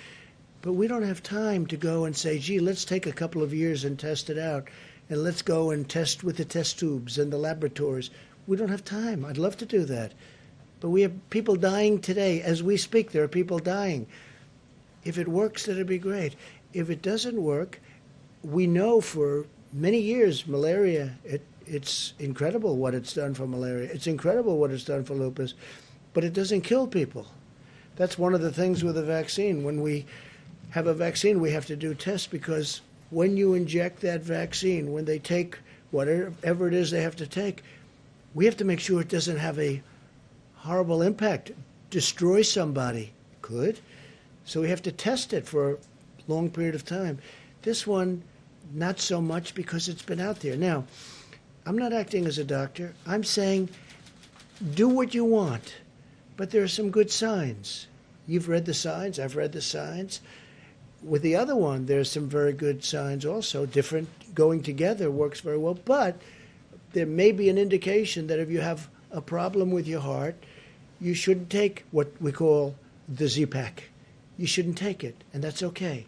But we don't have time to go and say, gee, let's take a couple of years and test it out, and let's go and test with the test tubes and the laboratories. We don't have time. I'd love to do that. But we have people dying today. As we speak, there are people dying. If it works, that'd be great. If it doesn't work, we know for many years malaria, it's incredible what it's done for malaria. It's incredible what it's done for lupus, but it doesn't kill people. That's one of the things with a vaccine. When we have a vaccine, we have to do tests, because when you inject that vaccine, when they take whatever it is they have to take, we have to make sure it doesn't have a horrible impact, destroy somebody. Could. So we have to test it for a long period of time. This one, not so much, because it's been out there. Now, I'm not acting as a doctor. I'm saying do what you want, but there are some good signs. You've read the signs. I've read the signs. With the other one, there's some very good signs also. Different, going together works very well, but there may be an indication that if you have a problem with your heart, you shouldn't take what we call the Z-Pak. You shouldn't take it, and that's okay.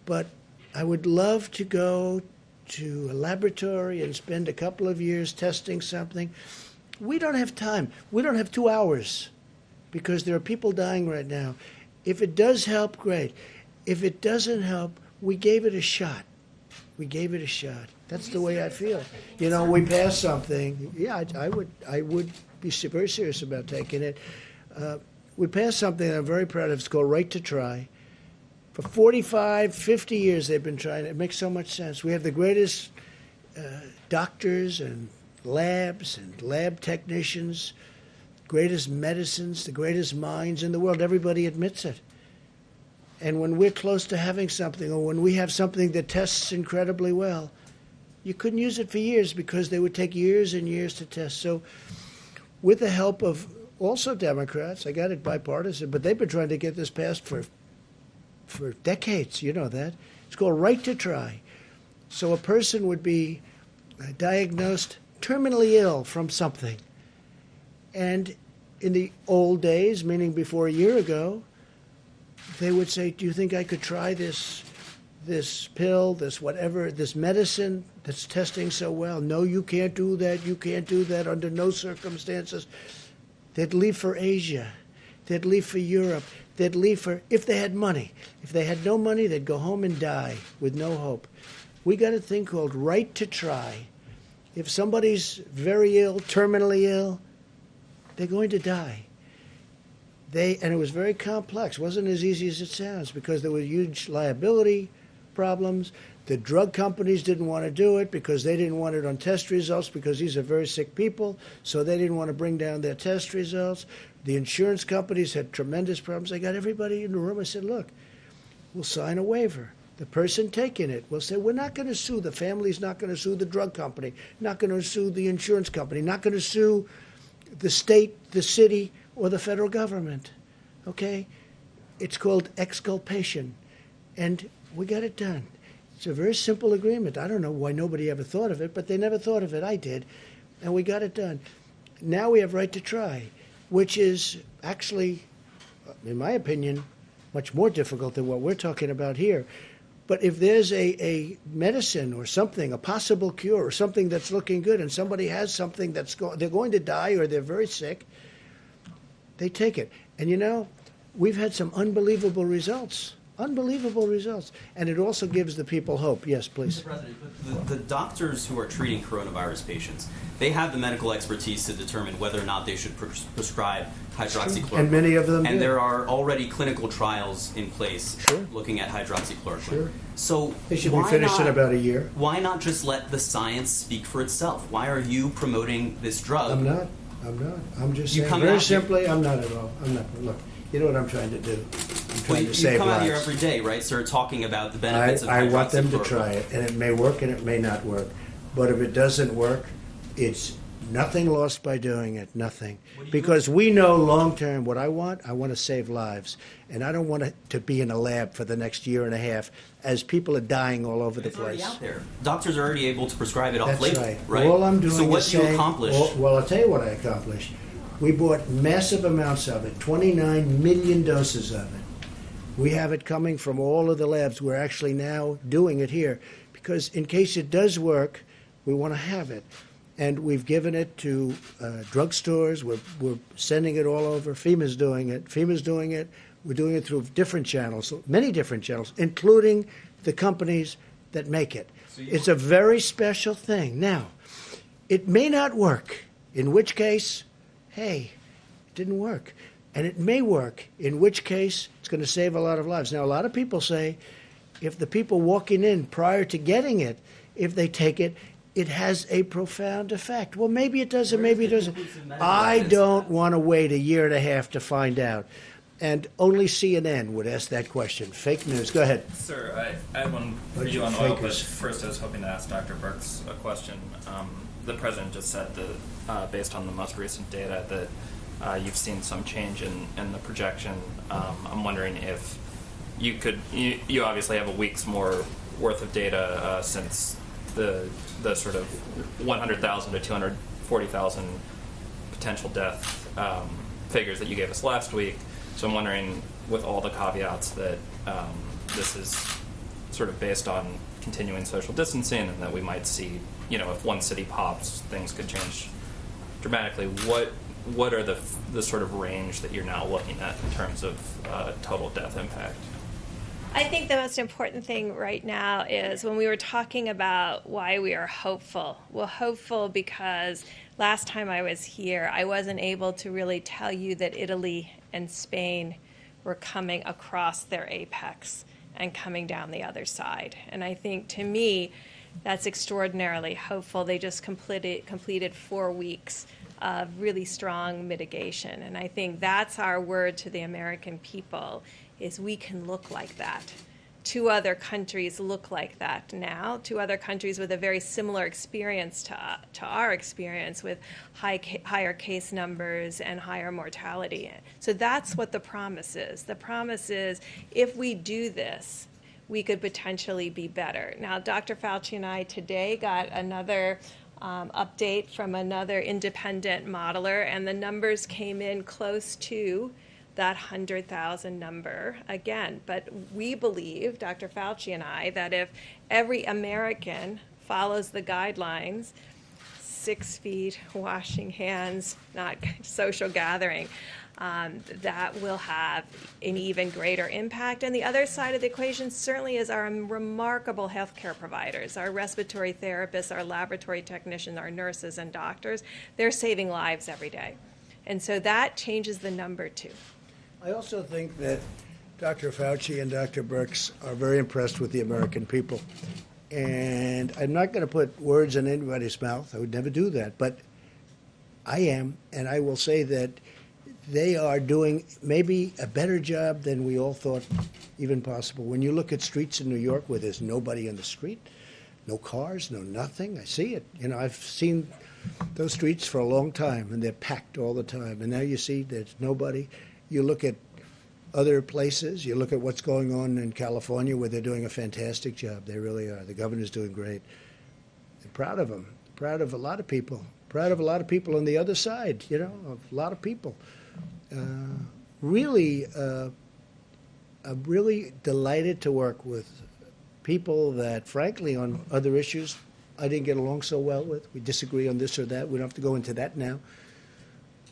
But I would love to go to a laboratory and spend a couple of years testing something. We don't have time. We don't have 2 hours, because there are people dying right now. If it does help, great. If it doesn't help, we gave it a shot. We gave it a shot. That's the way I feel. You know, we passed something. Yeah, I would be very serious about taking it. We passed something that I'm very proud of. It's called Right to Try. For 45, 50 years they've been trying. It makes so much sense. We have the greatest doctors and labs and lab technicians, greatest medicines, the greatest minds in the world. Everybody admits it. And when we're close to having something, or when we have something that tests incredibly well, you couldn't use it for years, because they would take years and years to test. So with the help of also Democrats, I got it bipartisan, but they've been trying to get this passed for decades. You know that. It's called Right to Try. So a person would be diagnosed terminally ill from something. And in the old days, meaning before a year ago, they would say, do you think I could try this pill, this whatever, this medicine that's testing so well? No, you can't do that. You can't do that under no circumstances. They'd leave for Asia. They'd leave for Europe. They'd leave for, if they had money. If they had no money, they'd go home and die with no hope. We got a thing called Right to Try. If somebody's very ill, terminally ill, they're going to die. And it was very complex. It wasn't as easy as it sounds, because there were huge liability problems. The drug companies didn't want to do it because they didn't want it on test results, because these are very sick people, so they didn't want to bring down their test results. The insurance companies had tremendous problems. I got everybody in the room. I said, look, we'll sign a waiver. The person taking it will say, we're not going to sue. The family's not going to sue the drug company, not going to sue the insurance company, not going to sue the state, the city, or the federal government. Okay? It's called exculpation. And we got it done. It's a very simple agreement. I don't know why nobody ever thought of it, but they never thought of it. I did. And we got it done. Now we have Right to Try, which is actually, in my opinion, much more difficult than what we're talking about here. But if there's a medicine or something, a possible cure or something that's looking good, and somebody has something they're going to die or they're very sick, they take it. And you know, we've had some unbelievable results Unbelievable results. And it also gives the people hope. Yes, please. Mr. President, but the doctors who are treating coronavirus patients, they have the medical expertise to determine whether or not they should prescribe hydroxychloroquine. And many of them And do. there are already clinical trials in place Sure. looking at hydroxychloroquine. Sure. So They should be why finished in not- about a year. Why not just let the science speak for itself? Why are you promoting this drug? I'm not. I'm just You saying, come very out here- simply, I'm not at all. I'm not. Look, you know what I'm trying to do? I'm Well, trying you to save come out here lives. every day, right, sir, talking about the benefits of I want them to hydroxychloroquine. try it, and it may work and it may not work. But if it doesn't work, it's nothing lost by doing it, nothing. Because we know long term what I want to save lives. And I don't want it to be in a lab for the next year and a half as people are dying all over the It's already place. out there. Doctors are already able to prescribe it off That's label, right. All I'm doing So what is do you saying, accomplish? Well, I'll tell you what I accomplished. We bought massive amounts of it, 29 million doses of it. We have it coming from all of the labs. We're actually now doing it here because in case it does work, we want to have it. And we've given it to drugstores. We're sending it all over. FEMA's doing it. We're doing it through different channels, many different channels, including the companies that make it. It's a very special thing. Now, it may not work, in which case, hey, it didn't work. And it may work, in which case it's going to save a lot of lives. Now, a lot of people say if the people walking in prior to getting it, if they take it, it has a profound effect. Well, maybe it does, and maybe it doesn't. I don't want to wait a year and a half to find out. And only CNN would ask that question. Fake news. Go ahead. Sir, I had one for Bunch you of on oil, but fakers. first I was hoping to ask Dr. Burks a question. The President just said that, based on the most recent data, that you've seen some change in the projection. I'm wondering if you could, you obviously have a week's more worth of data since the sort of 100,000 to 240,000 potential death figures that you gave us last week. So I'm wondering, with all the caveats that this is sort of based on continuing social distancing and that we might see, if one city pops, things could change dramatically. What are the sort of range that you're now looking at in terms of total death impact? I think the most important thing right now is when we were talking about why we are hopeful. Well, hopeful because last time I was here, I wasn't able to really tell you that Italy and Spain were coming across their apex and coming down the other side. And I think, to me, that's extraordinarily hopeful. They just completed 4 weeks of really strong mitigation. And I think that's our word to the American people, is we can look like that. 2 other countries look like that now. 2 other countries with a very similar experience to our experience, with higher case numbers and higher mortality. So that's what the promise is. The promise is, if we do this, we could potentially be better. Now, Dr. Fauci and I today got another update from another independent modeler, and the numbers came in close to that 100,000 number again. But we believe, Dr. Fauci and I, that if every American follows the guidelines, 6 feet, washing hands, not social gathering, that will have an even greater impact. And the other side of the equation certainly is our remarkable healthcare providers, our respiratory therapists, our laboratory technicians, our nurses and doctors. They're saving lives every day. And so that changes the number too. I also think that Dr. Fauci and Dr. Birx are very impressed with the American people. And I'm not going to put words in anybody's mouth. I would never do that. But I am, and I will say that they are doing maybe a better job than we all thought even possible. When you look at streets in New York where there's nobody in the street, no cars, no nothing, I see it. I've seen those streets for a long time, and they're packed all the time. And now you see there's nobody. You look at other places, you look at what's going on in California, where they're doing a fantastic job. They really are. The governor's doing great. I'm proud of them. Proud of a lot of people. Proud of a lot of people on the other side, a lot of people. I'm really delighted to work with people that, frankly, on other issues, I didn't get along so well with. We disagree on this or that. We don't have to go into that now.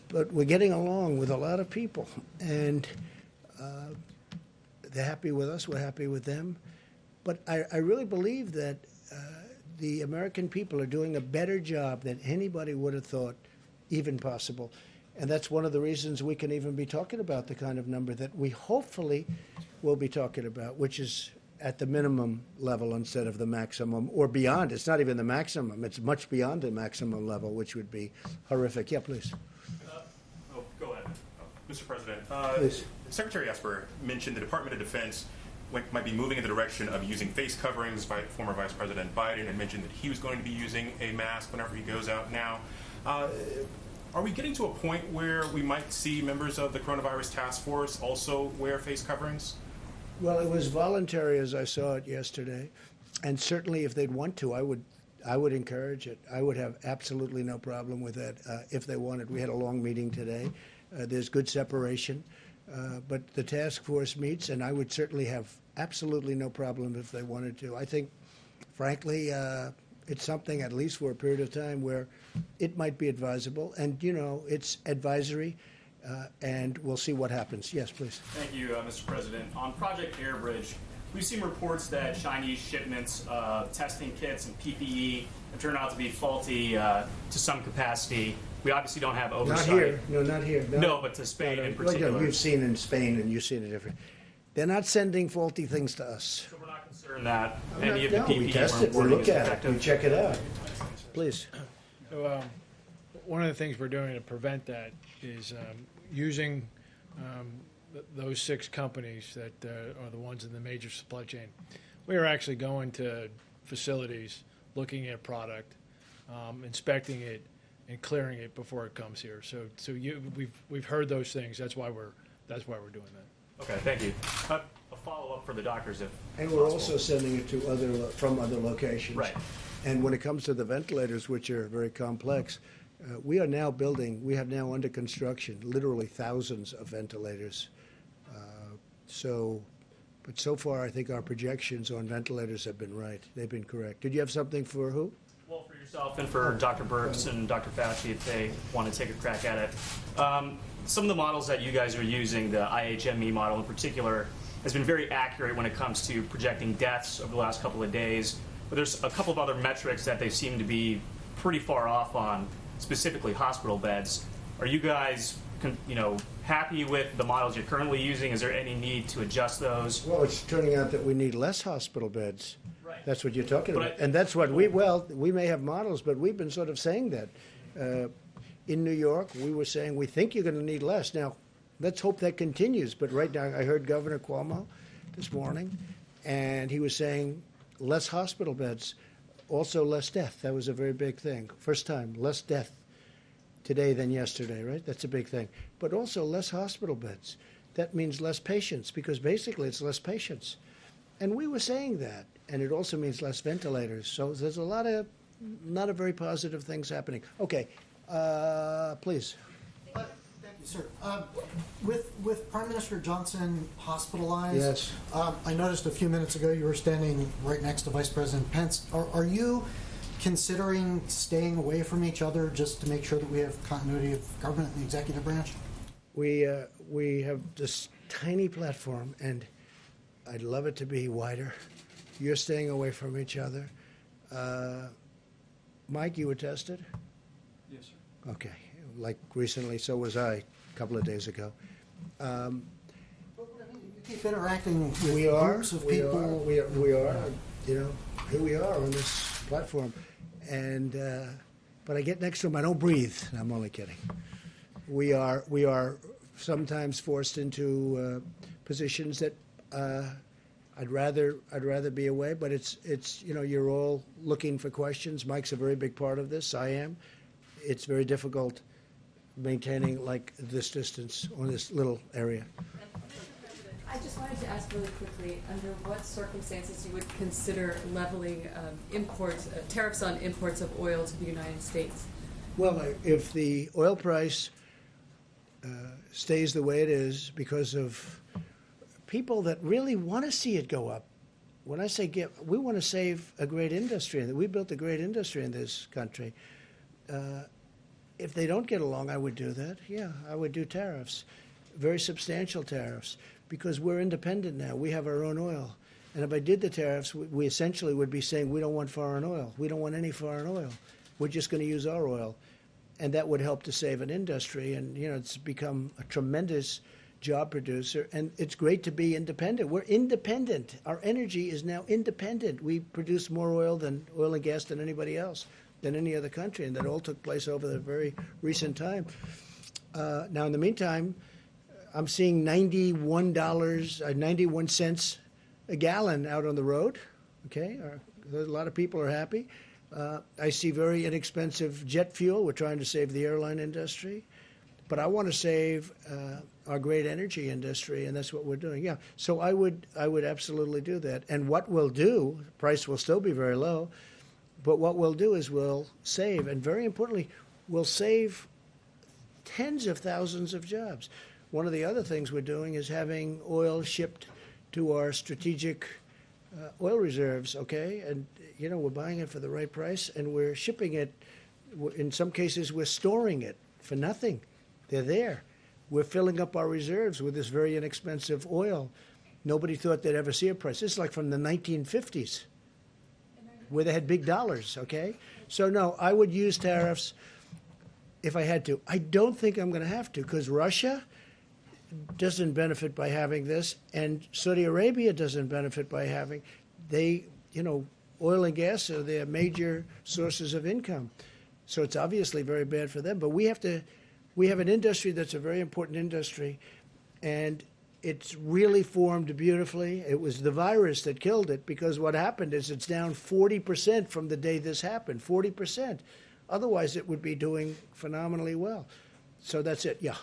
But we're getting along with a lot of people. And they're happy with us. We're happy with them. But I really believe that the American people are doing a better job than anybody would have thought even possible. And that's one of the reasons we can even be talking about the kind of number that we hopefully will be talking about, which is at the minimum level instead of the maximum or beyond. It's not even the maximum. It's much beyond the maximum level, which would be horrific. Yeah, please. Go ahead. Mr. President, Please. Secretary Esper mentioned the Department of Defense might be moving in the direction of using face coverings. Former Vice President Biden had mentioned that he was going to be using a mask whenever he goes out now. Are we getting to a point where we might see members of the coronavirus task force also wear face coverings? Well, it was voluntary as I saw it yesterday. And certainly if they'd want to, I would encourage it. I would have absolutely no problem with that if they wanted. We had a long meeting today. There's good separation. But the task force meets, and I would certainly have absolutely no problem if they wanted to. I think, frankly, it's something, at least for a period of time, where it might be advisable. And, you know, it's advisory, and we'll see what happens. Yes, please. Thank you, Mr. President. On Project Airbridge, we've seen reports that Chinese shipments of testing kits and PPE have turned out to be faulty to some capacity. We obviously don't have oversight. Not here. No, not here. No, but to Spain in particular. Well, you've seen in Spain, and you've seen it different. They're not sending faulty things to us. So we're not concerned that any of the No, PPE we test we're it, we importing look is at it, effective. we check it out. Please. So, one of the things we're doing to prevent that is using those 6 companies that are the ones in the major supply chain. We are actually going to facilities, looking at product, inspecting it, and clearing it before it comes here. So we've heard those things. That's why we're doing that. Okay, thank you. A follow-up for the doctors, if And we're possible. also sending it to from other locations. Right. And when it comes to the ventilators, which are very complex, we have now under construction literally thousands of ventilators. But so far, I think our projections on ventilators have been right. They've been correct. Did you have something for who? Well, for yourself and for Dr. Birx and Dr. Fauci, if they want to take a crack at it. Some of the models that you guys are using, the IHME model in particular, has been very accurate when it comes to projecting deaths over the last couple of days. But there's a couple of other metrics that they seem to be pretty far off on, specifically hospital beds. Are you guys, happy with the models you're currently using? Is there any need to adjust those? Well, it's turning out that we need less hospital beds. Right. That's what you're talking But about. And that's what we may have models, but we've been sort of saying that. In New York, we were saying we think you're going to need less. Now, let's hope that continues. But right now, I heard Governor Cuomo this morning, and he was saying less hospital beds, also less death. That was a very big thing. First time, less death today than yesterday, right? That's a big thing. But also less hospital beds. That means less patients, because basically it's less patients. And we were saying that. And it also means less ventilators. So there's a lot of not a very positive things happening. Okay, please. Thank you, sir. With Prime Minister Johnson hospitalized, Yes. I noticed a few minutes ago you were standing right next to Vice President Pence. Are you considering staying away from each other just to make sure that we have continuity of government and the executive branch? We have this tiny platform, and I'd love it to be wider. You're staying away from each other. Mike, you were tested? Yes, sir. Okay, like recently, so was I a couple of days ago. You keep interacting with We are, groups of we people. are, we are, here we are on this platform. And, but I get next to him, I don't breathe. I'm only kidding. We are sometimes forced into positions that I'd rather be away, but it's you're all looking for questions. Mike's a very big part of this. I am. It's very difficult maintaining like this distance on this little area. I just wanted to ask really quickly, under what circumstances you would consider leveling tariffs on imports of oil to the United States? Well, if the oil price stays the way it is because of people that really want to see it go up. When I say we want to save a great industry. We built a great industry in this country. If they don't get along, I would do that. Yeah, I would do tariffs, very substantial tariffs. because we're independent now. We have our own oil. And if I did the tariffs, we essentially would be saying we don't want foreign oil. We don't want any foreign oil. We're just going to use our oil. And that would help to save an industry. And, you know, it's become a tremendous job producer. And it's great to be independent. We're independent. Our energy is now independent. We produce more oil and gas than anybody else, than any other country. And that all took place over the very recent time. Now, in the meantime, I'm seeing $91 cents a gallon out on the road. Okay, a lot of people are happy. I see very inexpensive jet fuel. We're trying to save the airline industry, but I want to save our great energy industry, and that's what we're doing. Yeah, so I would absolutely do that. And what we'll do, the price will still be very low, but what we'll do is we'll save, and very importantly, we'll save tens of thousands of jobs. One of the other things we're doing is having oil shipped to our strategic oil reserves, okay? And, you know, we're buying it for the right price, and we're shipping it. In some cases, we're storing it for nothing. They're there. We're filling up our reserves with this very inexpensive oil. Nobody thought they'd ever see a price. This is like from the 1950s, where they had big dollars, okay? So, no, I would use tariffs if I had to. I don't think I'm going to have to, because Russia doesn't benefit by having this, and Saudi Arabia doesn't benefit by having. They, you know, oil and gas are their major sources of income. So it's obviously very bad for them. But we have an industry that's a very important industry, and it's really formed beautifully. It was the virus that killed it, because what happened is it's down 40% from the day this happened, 40%. Otherwise, it would be doing phenomenally well. So that's it, yeah.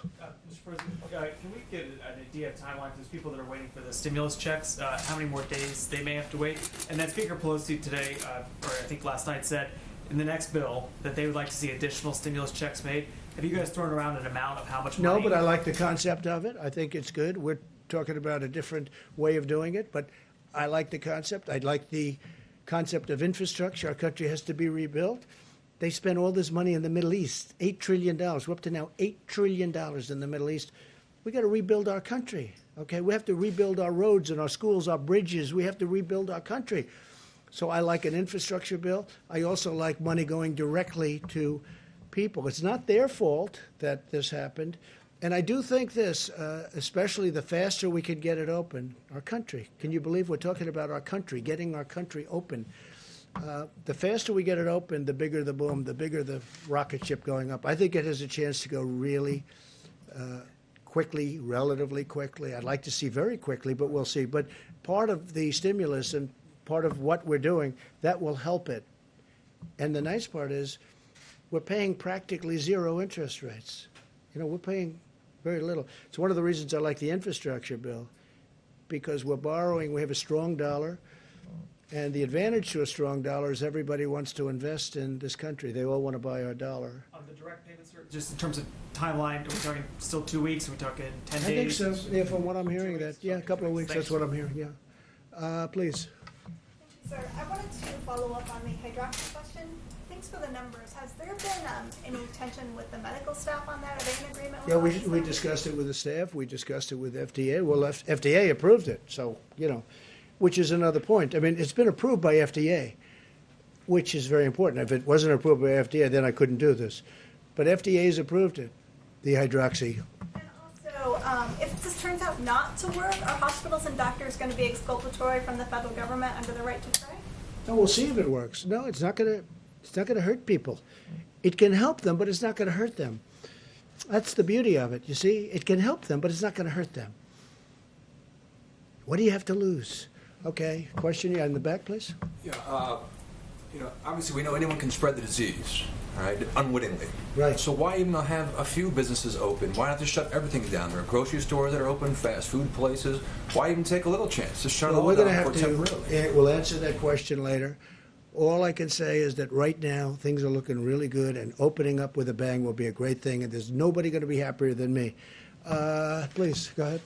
Mr. President, can we get an idea of timeline for those people that are waiting for the stimulus checks, how many more days they may have to wait? And then Speaker Pelosi today, or I think last night, said in the next bill that they would like to see additional stimulus checks made. Have you guys thrown around an amount of how much money? No, but I like the concept of it. I think it's good. We're talking about a different way of doing it, but I like the concept. I like the concept of infrastructure. Our country has to be rebuilt. They spend all this money in the Middle East, $8 trillion. We're up to now $8 trillion in the Middle East. We got to rebuild our country, okay? We have to rebuild our roads and our schools, our bridges. We have to rebuild our country. So I like an infrastructure bill. I also like money going directly to people. It's not their fault that this happened. And I do think this, especially the faster we can get it open, our country. Can you believe we're talking about our country, getting our country open? The faster we get it open, the bigger the boom, the bigger the rocket ship going up. I think it has a chance to go really quickly, relatively quickly. I'd like to see very quickly, but we'll see. But part of the stimulus and part of what we're doing, that will help it. And the nice part is we're paying practically zero interest rates. You know, we're paying very little. It's one of the reasons I like the infrastructure bill, because we're borrowing, we have a strong dollar. And the advantage to a strong dollar is everybody wants to invest in this country. They all want to buy our dollar. On the direct payments, just in terms of timeline, are we talking still 2 weeks? Are we talking 10 days? I think so. Yeah, from what I'm hearing, that a couple of weeks. That's what I'm hearing. Yeah, please. Sir, I wanted to follow up on the hydroxy question. Thanks for the numbers. Has there been any tension with the medical staff on that? Are they in agreement with Yeah, we discussed it with the staff. We discussed it with FDA. Well, FDA approved it, so, you know, which is another point. I mean, it's been approved by FDA, which is very important. If it wasn't approved by FDA, then I couldn't do this. But FDA has approved it, the hydroxy. And also, if this turns out not to work, are hospitals and doctors going to be exculpatory from the federal government under the right to try? No, we'll see if it works. No, it's not going to hurt people. It can help them, but it's not going to hurt them. That's the beauty of it. You see, it can help them, but it's not going to hurt them. What do you have to lose? Okay, question in the back, please. Yeah, you know, obviously we know anyone can spread the disease, right, unwittingly. Right. So why even have a few businesses open? Why not just shut everything down? There are grocery stores that are open, fast food places. Why even take a little chance? Just shut it all down for temporarily. We'll answer that question later. All I can say is that right now things are looking really good, and opening up with a bang will be a great thing, and there's nobody going to be happier than me. Please, go ahead.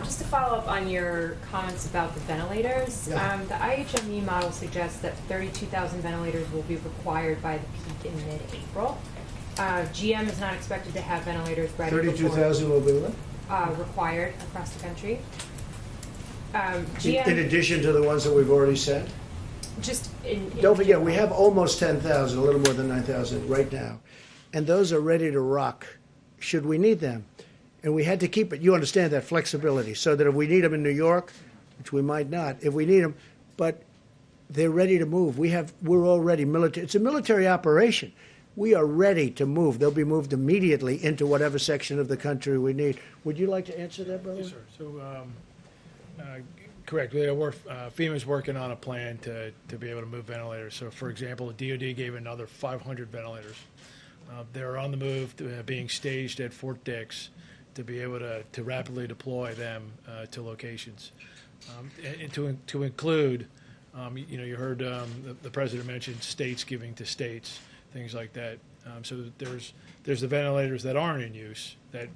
Just to follow up on your comments about the ventilators, Yeah. The IHME model suggests that 32,000 ventilators will be required by the peak in mid-April. GM is not expected to have ventilators ready 32,000 will be what? required across the country. GM, In addition to the ones that we've already sent? just in Don't forget, we have almost 10,000, a little more than 9,000 right now. And those are ready to rock, should we need them. And we had to keep it, you understand that flexibility, so that if we need them in New York, which we might not, if we need them, but they're ready to move. We're already military, it's a military operation. We are ready to move. They'll be moved immediately into whatever section of the country we need. Would you like to answer that, brother? Yes, sir. So, correct. FEMA's working on a plan to be able to move ventilators. So, for example, the DoD gave another 500 ventilators. They're on the move, being staged at Fort Dix to be able to rapidly deploy them to locations. And to include, you heard the president mention states giving to states, things like that. So there's the ventilators that aren't in use that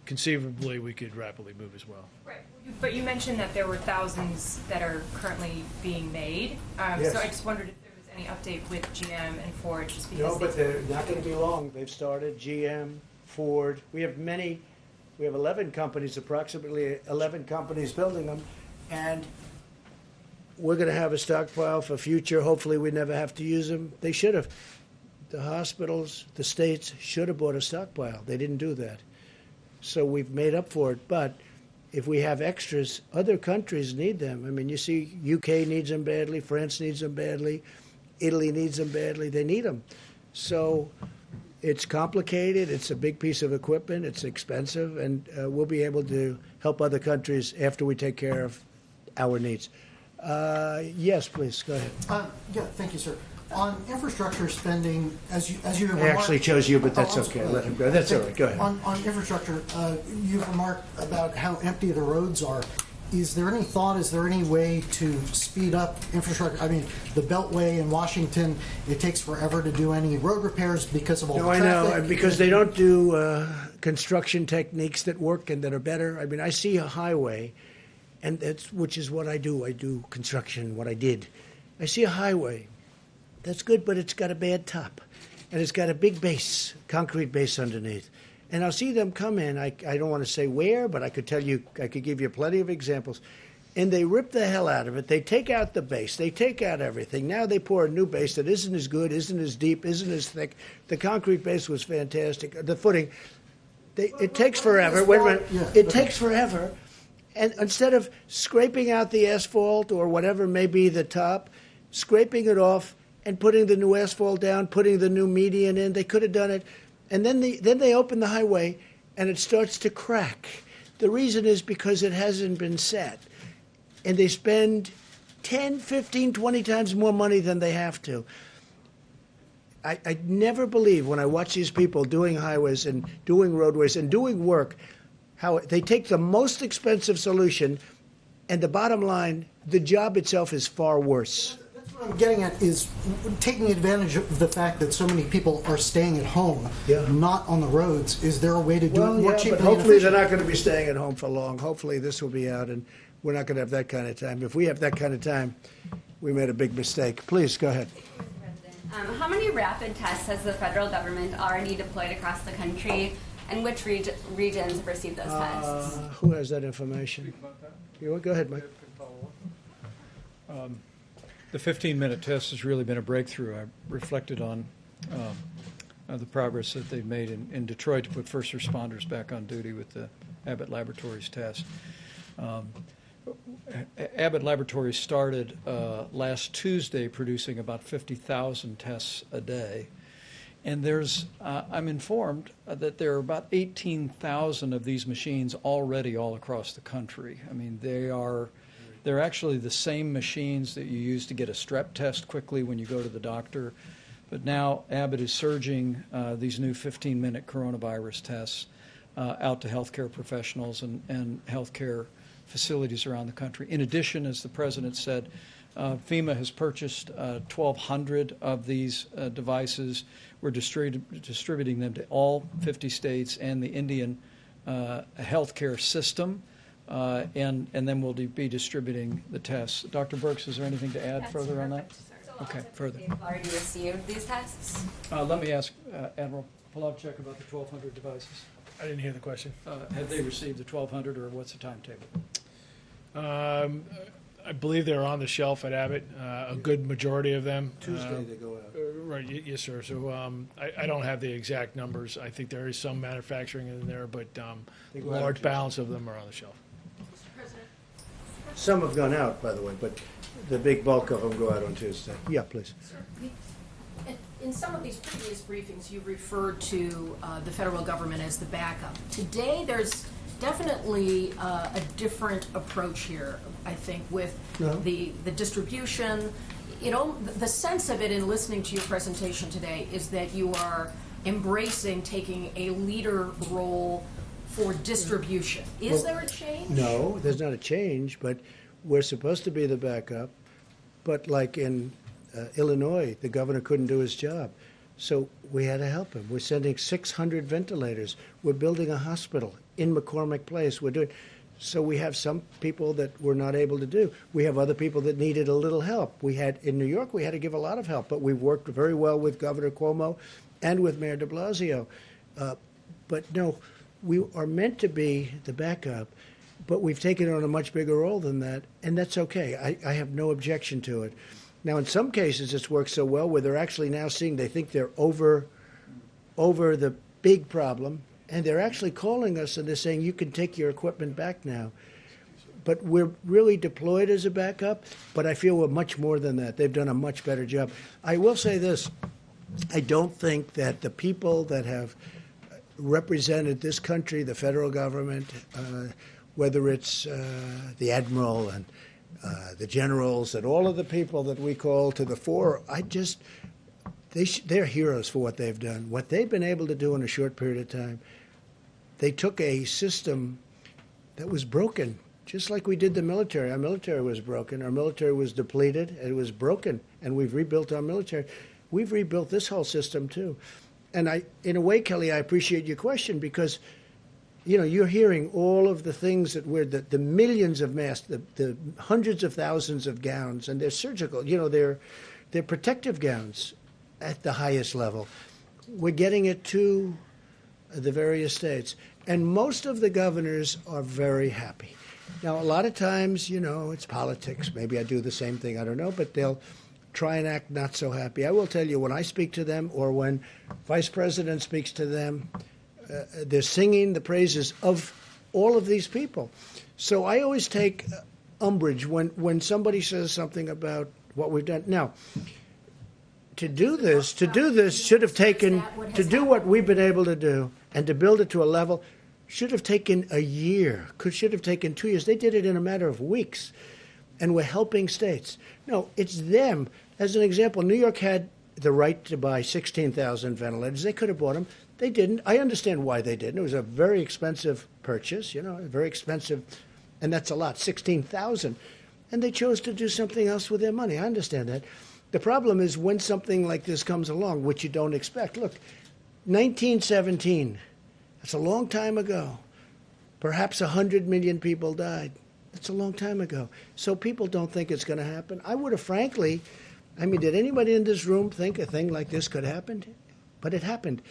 conceivably we could rapidly move as well. Right. But you mentioned that there were thousands that are currently being made. Yes. So I just wondered if there was any update with GM and Ford, just because. No, but they're not going to be long. They've started, GM, Ford. We have 11 companies, approximately 11 companies building them. And we're going to have a stockpile for future. Hopefully we never have to use them. They should have. The hospitals, the states should have bought a stockpile. They didn't do that. So we've made up for it. But if we have extras, other countries need them. I mean, you see, UK needs them badly, France needs them badly, Italy needs them badly. They need them. So it's complicated. It's a big piece of equipment. It's expensive. And we'll be able to help other countries after we take care of our needs. Yes, please, go ahead. Yeah, thank you, sir. On infrastructure spending, as you have I remarked, actually chose you, but that's Oh, okay. Let him go. That's all right. Go ahead. On infrastructure, you've remarked about how empty the roads are. Is there any thought, is there any way to speed up infrastructure? I mean, the Beltway in Washington, it takes forever to do any road repairs because of all the No, I traffic. know, because they don't do construction techniques that work and that are better. I mean, I see a highway, and which is what I do. I do construction, what I did. I see a highway. That's good, but it's got a bad top. And it's got a big base, concrete base underneath. And I'll see them come in. I don't want to say where, but I could tell you, I could give you plenty of examples. And they rip the hell out of it. They take out the base. They take out everything. Now they pour a new base that isn't as good, isn't as deep, isn't as thick. The concrete base was fantastic. The footing, it takes forever. Wait a minute. It takes forever. And instead of scraping out the asphalt or whatever may be the top, scraping it off and putting the new asphalt down, putting the new median in, they could have done it. And then they open the highway and it starts to crack. The reason is because it hasn't been set. And they spend 10, 15, 20 times more money than they have to. I never believe when I watch these people doing highways and doing roadways and doing work, how they take the most expensive solution, and the bottom line, the job itself is far worse. What I'm getting at is taking advantage of the fact that so many people are staying at home, not on the roads. Is there a way to do it more cheaply? But hopefully they're not going to be staying at home for long. Hopefully this will be out, and we're not going to have that kind of time. If we have that kind of time, we made a big mistake. Please, go ahead. How many rapid tests has the federal government already deployed across the country, and which regions have received those tests? Who has that information? You go ahead, Mike. The 15-minute test has really been a breakthrough. I reflected on the progress that they've made in Detroit to put first responders back on duty with the Abbott Laboratories test. Abbott Laboratories started last Tuesday producing about 50,000 tests a day. And there's, I'm informed that there are about 18,000 of these machines already all across the country. I mean, they're actually the same machines that you use to get a strep test quickly when you go to the doctor. But now Abbott is surging these new 15-minute coronavirus tests out to healthcare professionals and healthcare facilities around the country. In addition, as the president said, FEMA has purchased 1,200 of these devices. We're distributing them to all 50 states and the Indian healthcare system. And then we'll be distributing the tests. Dr. Birx, is there anything to add further on that? Okay, further. They've already received these tests? Let me ask Admiral Polovchek about the 1,200 devices. I didn't hear the question. Have they received the 1,200, or what's the timetable? I believe they're on the shelf at Abbott, a good majority of them. Tuesday they go out. Right, yes, sir. So I don't have the exact numbers. I think there is some manufacturing in there, but They go out large Tuesday. balance of them are on the shelf. Some have gone out, by the way, but the big bulk of them go out on Tuesday. Yeah, please. In some of these previous briefings, you referred to the federal government as the backup. Today, there's definitely a different approach here, I think, with No. the distribution. You know, the sense of it in listening to your presentation today is that you are embracing taking a leader role for distribution. Is Well, there a change? No, there's not a change, but we're supposed to be the backup. But like in Illinois, the governor couldn't do his job. So we had to help him. We're sending 600 ventilators. We're building a hospital in McCormick Place. We're doing. So we have some people that we're not able to do. We have other people that needed a little help. We had in New York, we had to give a lot of help, but we've worked very well with Governor Cuomo and with Mayor de Blasio. But no, we are meant to be the backup, but we've taken on a much bigger role than that, and that's okay. I have no objection to it. Now, in some cases, it's worked so well where they're actually now seeing they think they're over the big problem, and they're actually calling us and they're saying, you can take your equipment back now. But we're really deployed as a backup, but I feel we're much more than that. They've done a much better job. I will say this. I don't think that the people that have represented this country, the federal government, whether it's the admiral and the generals and all of the people that we call to the fore, they're heroes for what they've done. What they've been able to do in a short period of time, they took a system that was broken, just like we did the military. Our military was broken. Our military was depleted. It was broken, and we've rebuilt our military. We've rebuilt this whole system, too. And in a way, Kelly, I appreciate your question because, you know, you're hearing all of the things that the millions of masks, the hundreds of thousands of gowns, and they're surgical, you know, they're protective gowns at the highest level. We're getting it to the various states. And most of the governors are very happy. Now, a lot of times, you know, it's politics. Maybe I do the same thing, I don't know, but they'll try and act not so happy. I will tell you, when I speak to them or when Vice President speaks to them, they're singing the praises of all of these people. So I always take umbrage when somebody says something about what we've done. Now, to do this should have taken, to do what we've been able to do and to build it to a level, should have taken a year, should have taken 2 years. They did it in a matter of weeks, and we're helping states. No, it's them. As an example, New York had the right to buy 16,000 ventilators. They could have bought them. They didn't. I understand why they didn't. It was a very expensive purchase, you know, very expensive, and that's a lot, 16,000. And they chose to do something else with their money. I understand that. The problem is when something like this comes along, which you don't expect. Look, 1917, that's a long time ago. Perhaps 100 million people died. That's a long time ago. So people don't think it's going to happen. I would have frankly, I mean, did anybody in this room think a thing like this could happen? But it happened.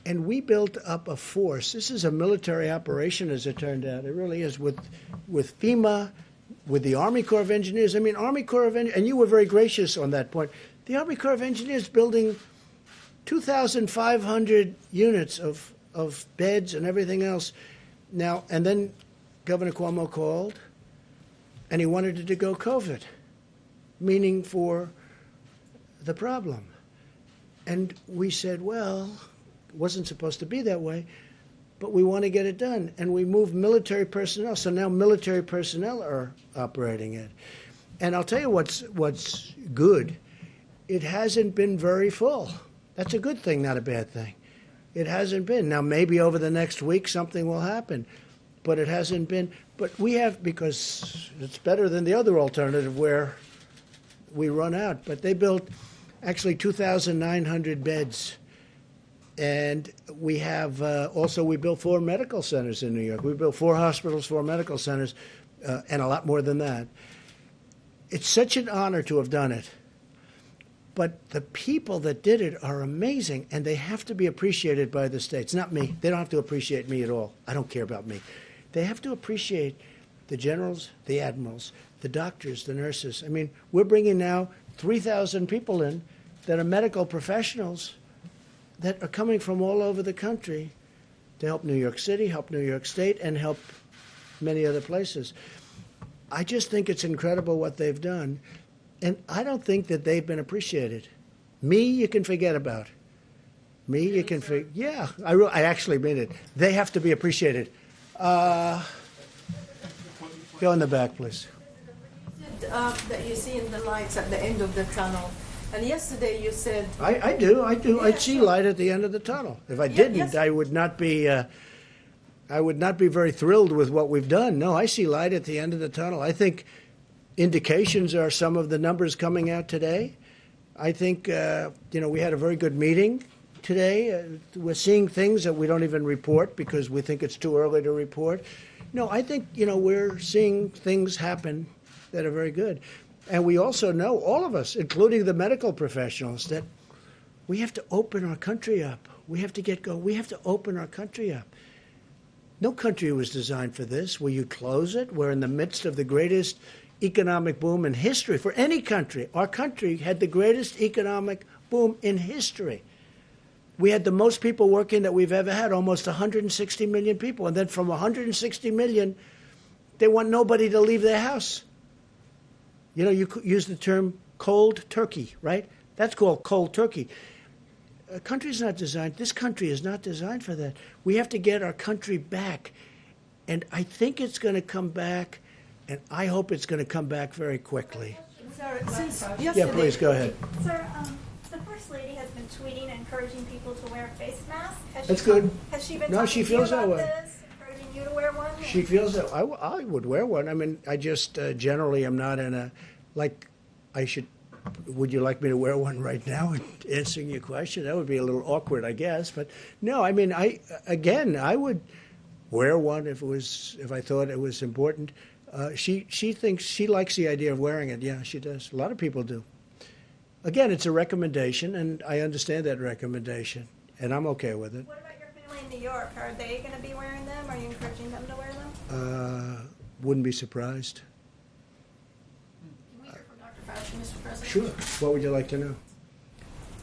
And we built up a force. This is a military operation, as it turned out. It really is, with FEMA, with the Army Corps of Engineers. I mean, Army Corps of Engineers, and you were very gracious on that point. The Army Corps of Engineers building 2,500 units of beds and everything else. Now, and then Governor Cuomo called, and he wanted it to go COVID, meaning for the problem. And we said, well, it wasn't supposed to be that way, but we want to get it done. And we moved military personnel. So now military personnel are operating it. And I'll tell you what's good. It hasn't been very full. That's a good thing, not a bad thing. It hasn't been. Now, maybe over the next week something will happen, but it hasn't been. But we have, because it's better than the other alternative where we run out. But they built actually 2,900 beds. And we have also, we built 4 medical centers in New York. We built 4 hospitals, 4 medical centers, and a lot more than that. It's such an honor to have done it. But the people that did it are amazing, and they have to be appreciated by the states. Not me. They don't have to appreciate me at all. I don't care about me. They have to appreciate the generals, the admirals, the doctors, the nurses. I mean, we're bringing now 3,000 people in that are medical professionals that are coming from all over the country to help New York City, help New York State, and help many other places. I just think it's incredible what they've done, and I don't think that they've been appreciated. Me, you can forget about. Me, you can forget. Yeah, I actually mean it. They have to be appreciated. Go in the back, please. That you see in the lights at the end of the tunnel. And yesterday you said... I do. I see light at the end of the tunnel. If I didn't, I would not be very thrilled with what we've done. No, I see light at the end of the tunnel. I think indications are some of the numbers coming out today. I think, we had a very good meeting today. We're seeing things that we don't even report because we think it's too early to report. No, I think, we're seeing things happen that are very good. And we also know, all of us, including the medical professionals, that we have to open our country up. We have to get going. We have to open our country up. No country was designed for this. Will you close it? We're in the midst of the greatest economic boom in history for any country. Our country had the greatest economic boom in history. We had the most people working that we've ever had, almost 160 million people. And then from 160 million, they want nobody to leave their house. You could use the term cold turkey, right? That's called cold turkey. A country's not designed, this country is not designed for that. We have to get our country back. And I think it's going to come back, and I hope it's going to come back very quickly. Sir, Yeah, please, go ahead. Sir, the First Lady has been tweeting and encouraging people to wear face masks. That's good. Has she been No, talking she to you feels that about way. this, encouraging you to wear one? She feels that I would wear one. I mean, I just generally am not in a, would you like me to wear one right now and answering your question? That would be a little awkward, I guess. But no, I mean, I would wear one if I thought it was important. She thinks, she likes the idea of wearing it. Yeah, she does. A lot of people do. Again, it's a recommendation, and I understand that recommendation, and I'm okay with it. What about your family in New York? Are they going to be wearing them? Are you encouraging them to wear them? Wouldn't be surprised. Can we hear from Dr. Fauci, Mr. President? Sure. What would you like to know?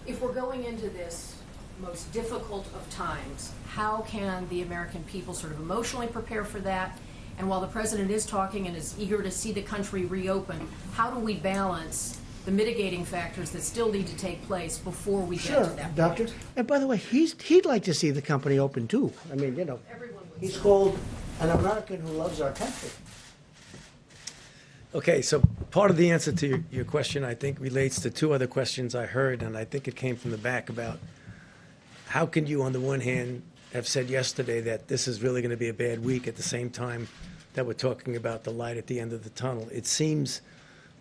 If we're going into this most difficult of times, how can the American people sort of emotionally prepare for that? And while the president is talking and is eager to see the country reopen, how do we balance the mitigating factors that still need to take place before we get to that Doctor. point? And by the way, he'd like to see the company open too. I mean, he's called an American who loves our country. Okay, so part of the answer to your question, I think, relates to two other questions I heard, and I think it came from the back about how can you, on the one hand, have said yesterday that this is really going to be a bad week at the same time that we're talking about the light at the end of the tunnel. It seems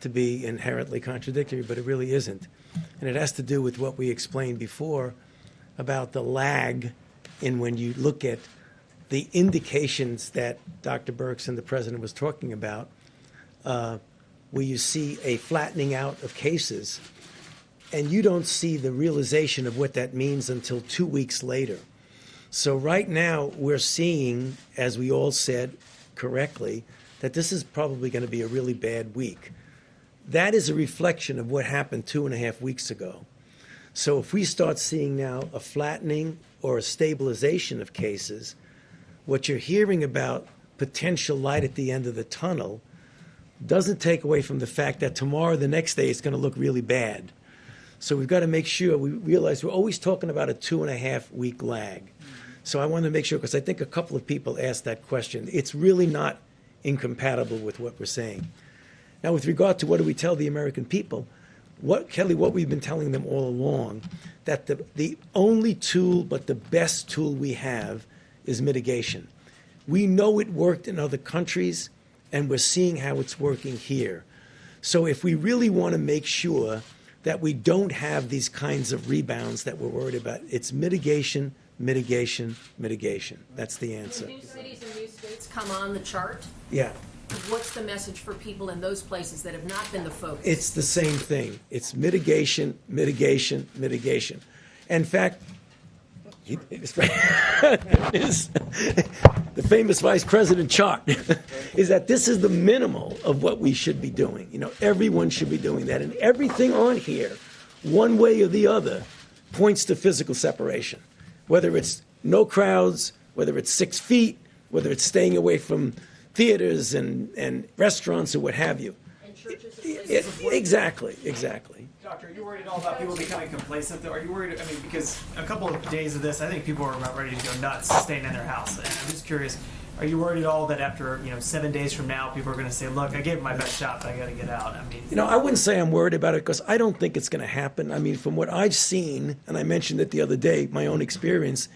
to be inherently contradictory, but it really isn't. And it has to do with what we explained before about the lag in when you look at the indications that Dr. Birx and the president was talking about, where you see a flattening out of cases, and you don't see the realization of what that means until 2 weeks later. So right now we're seeing, as we all said correctly, that this is probably going to be a really bad week. That is a reflection of what happened 2.5 weeks ago. So if we start seeing now a flattening or a stabilization of cases, what you're hearing about potential light at the end of the tunnel doesn't take away from the fact that tomorrow, the next day, it's going to look really bad. So we've got to make sure we realize we're always talking about a 2.5 week lag. So I want to make sure, because I think a couple of people asked that question. It's really not incompatible with what we're saying. Now, with regard to what do we tell the American people, Kelly, what we've been telling them all along, that the only tool but the best tool we have is mitigation. We know it worked in other countries, and we're seeing how it's working here. So if we really want to make sure that we don't have these kinds of rebounds that we're worried about, it's mitigation, mitigation, mitigation. That's the answer. When new cities and new states come on the chart, Yeah. what's the message for people in those places that have not been the focus? It's the same thing. It's mitigation, mitigation, mitigation. In fact, the famous vice president chart is that this is the minimal of what we should be doing. You know, everyone should be doing that. And everything on here, one way or the other, points to physical separation. Whether it's no crowds, whether it's 6 feet, whether it's staying away from theaters and restaurants or what have you. And churches Exactly. Doctor, are you worried at all about people becoming complacent, though? Are you worried? I mean, because a couple of days of this, I think people are about ready to go nuts staying in their house. And I'm just curious, are you worried at all that after 7 days from now, people are going to say, "Look, I gave it my best shot, but I got to get out"? I mean, I wouldn't say I'm worried about it because I don't think it's going to happen. I mean, from what I've seen, and I mentioned it the other day, my own experience,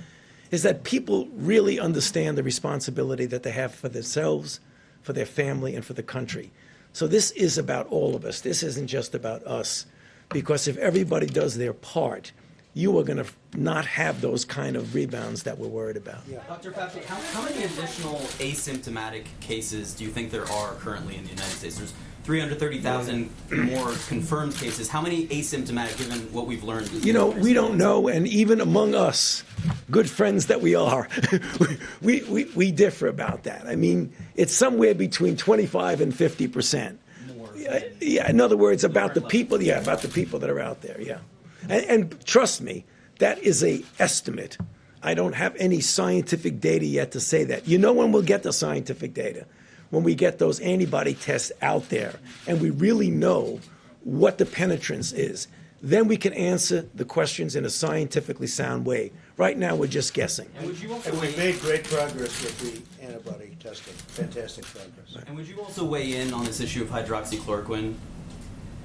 is that people really understand the responsibility that they have for themselves, for their family, and for the country. So this is about all of us. This isn't just about us. Because if everybody does their part, you are going to not have those kind of rebounds that we're worried about. Dr. Fauci, how many additional asymptomatic cases do you think there are currently in the United States? There's 330,000 more confirmed cases. How many asymptomatic, given what we've learned? We don't know, and even among us, good friends that we are, we differ about that. I mean, it's somewhere between 25 and 50%. Yeah, in other words, about the people that are out there, yeah. And trust me, that is a estimate. I don't have any scientific data yet to say that. You know when we'll get the scientific data? When we get those antibody tests out there and we really know what the penetrance is. Then we can answer the questions in a scientifically sound way. Right now, we're just guessing. And we've made great progress with the antibody testing. Fantastic progress. And would you also weigh in on this issue of hydroxychloroquine?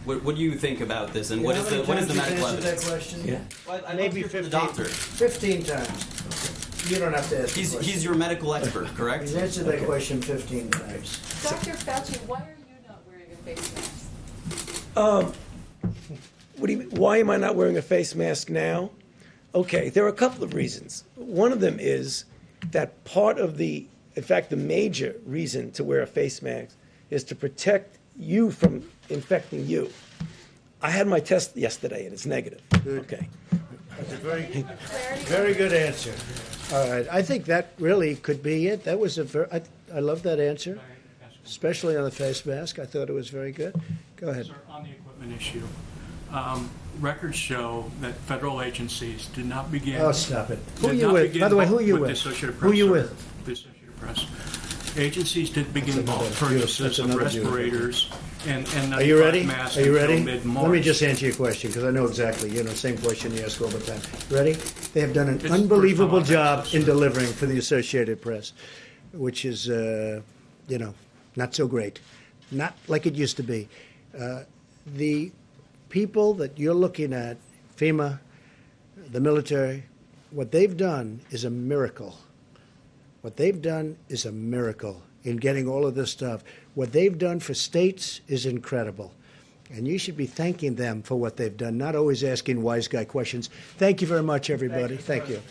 What do you think what is the medical evidence? That question? Yeah. Well, Maybe 15 times. You don't have to ask. He's your medical expert, correct? He's answered that question 15 times. Dr. Fauci, why are you not wearing a face mask? What do you mean? Why am I not wearing a face mask now? Okay, there are a couple of reasons. One of them is that in fact, the major reason to wear a face mask is to protect you from infecting you. I had my test yesterday and it's negative. Good. Okay. That's a very good answer. All right, I think that really could be it. That was I love that answer, especially on the face mask. I thought it was very good. Go ahead. Sir, on the equipment issue, records show that federal agencies did not begin. Oh, stop it. Who are you with? By the way, who are you with? Who are you with? The Associated Press. Agencies didn't begin bulk purchases of respirators and Are you ready? masks Are you until ready? mid-March. Let me just answer your question because I know exactly. Same question you ask all the time. Ready? They have done an It's unbelievable the first time I've job asked in this. delivering for the Associated Press, which is, not so great. Not like it used to be. The people that you're looking at, FEMA, the military, what they've done is a miracle. What they've done is a miracle in getting all of this stuff. What they've done for states is incredible. And you should be thanking them for what they've done, not always asking wise guy questions. Thank you very much, everybody. Thank you.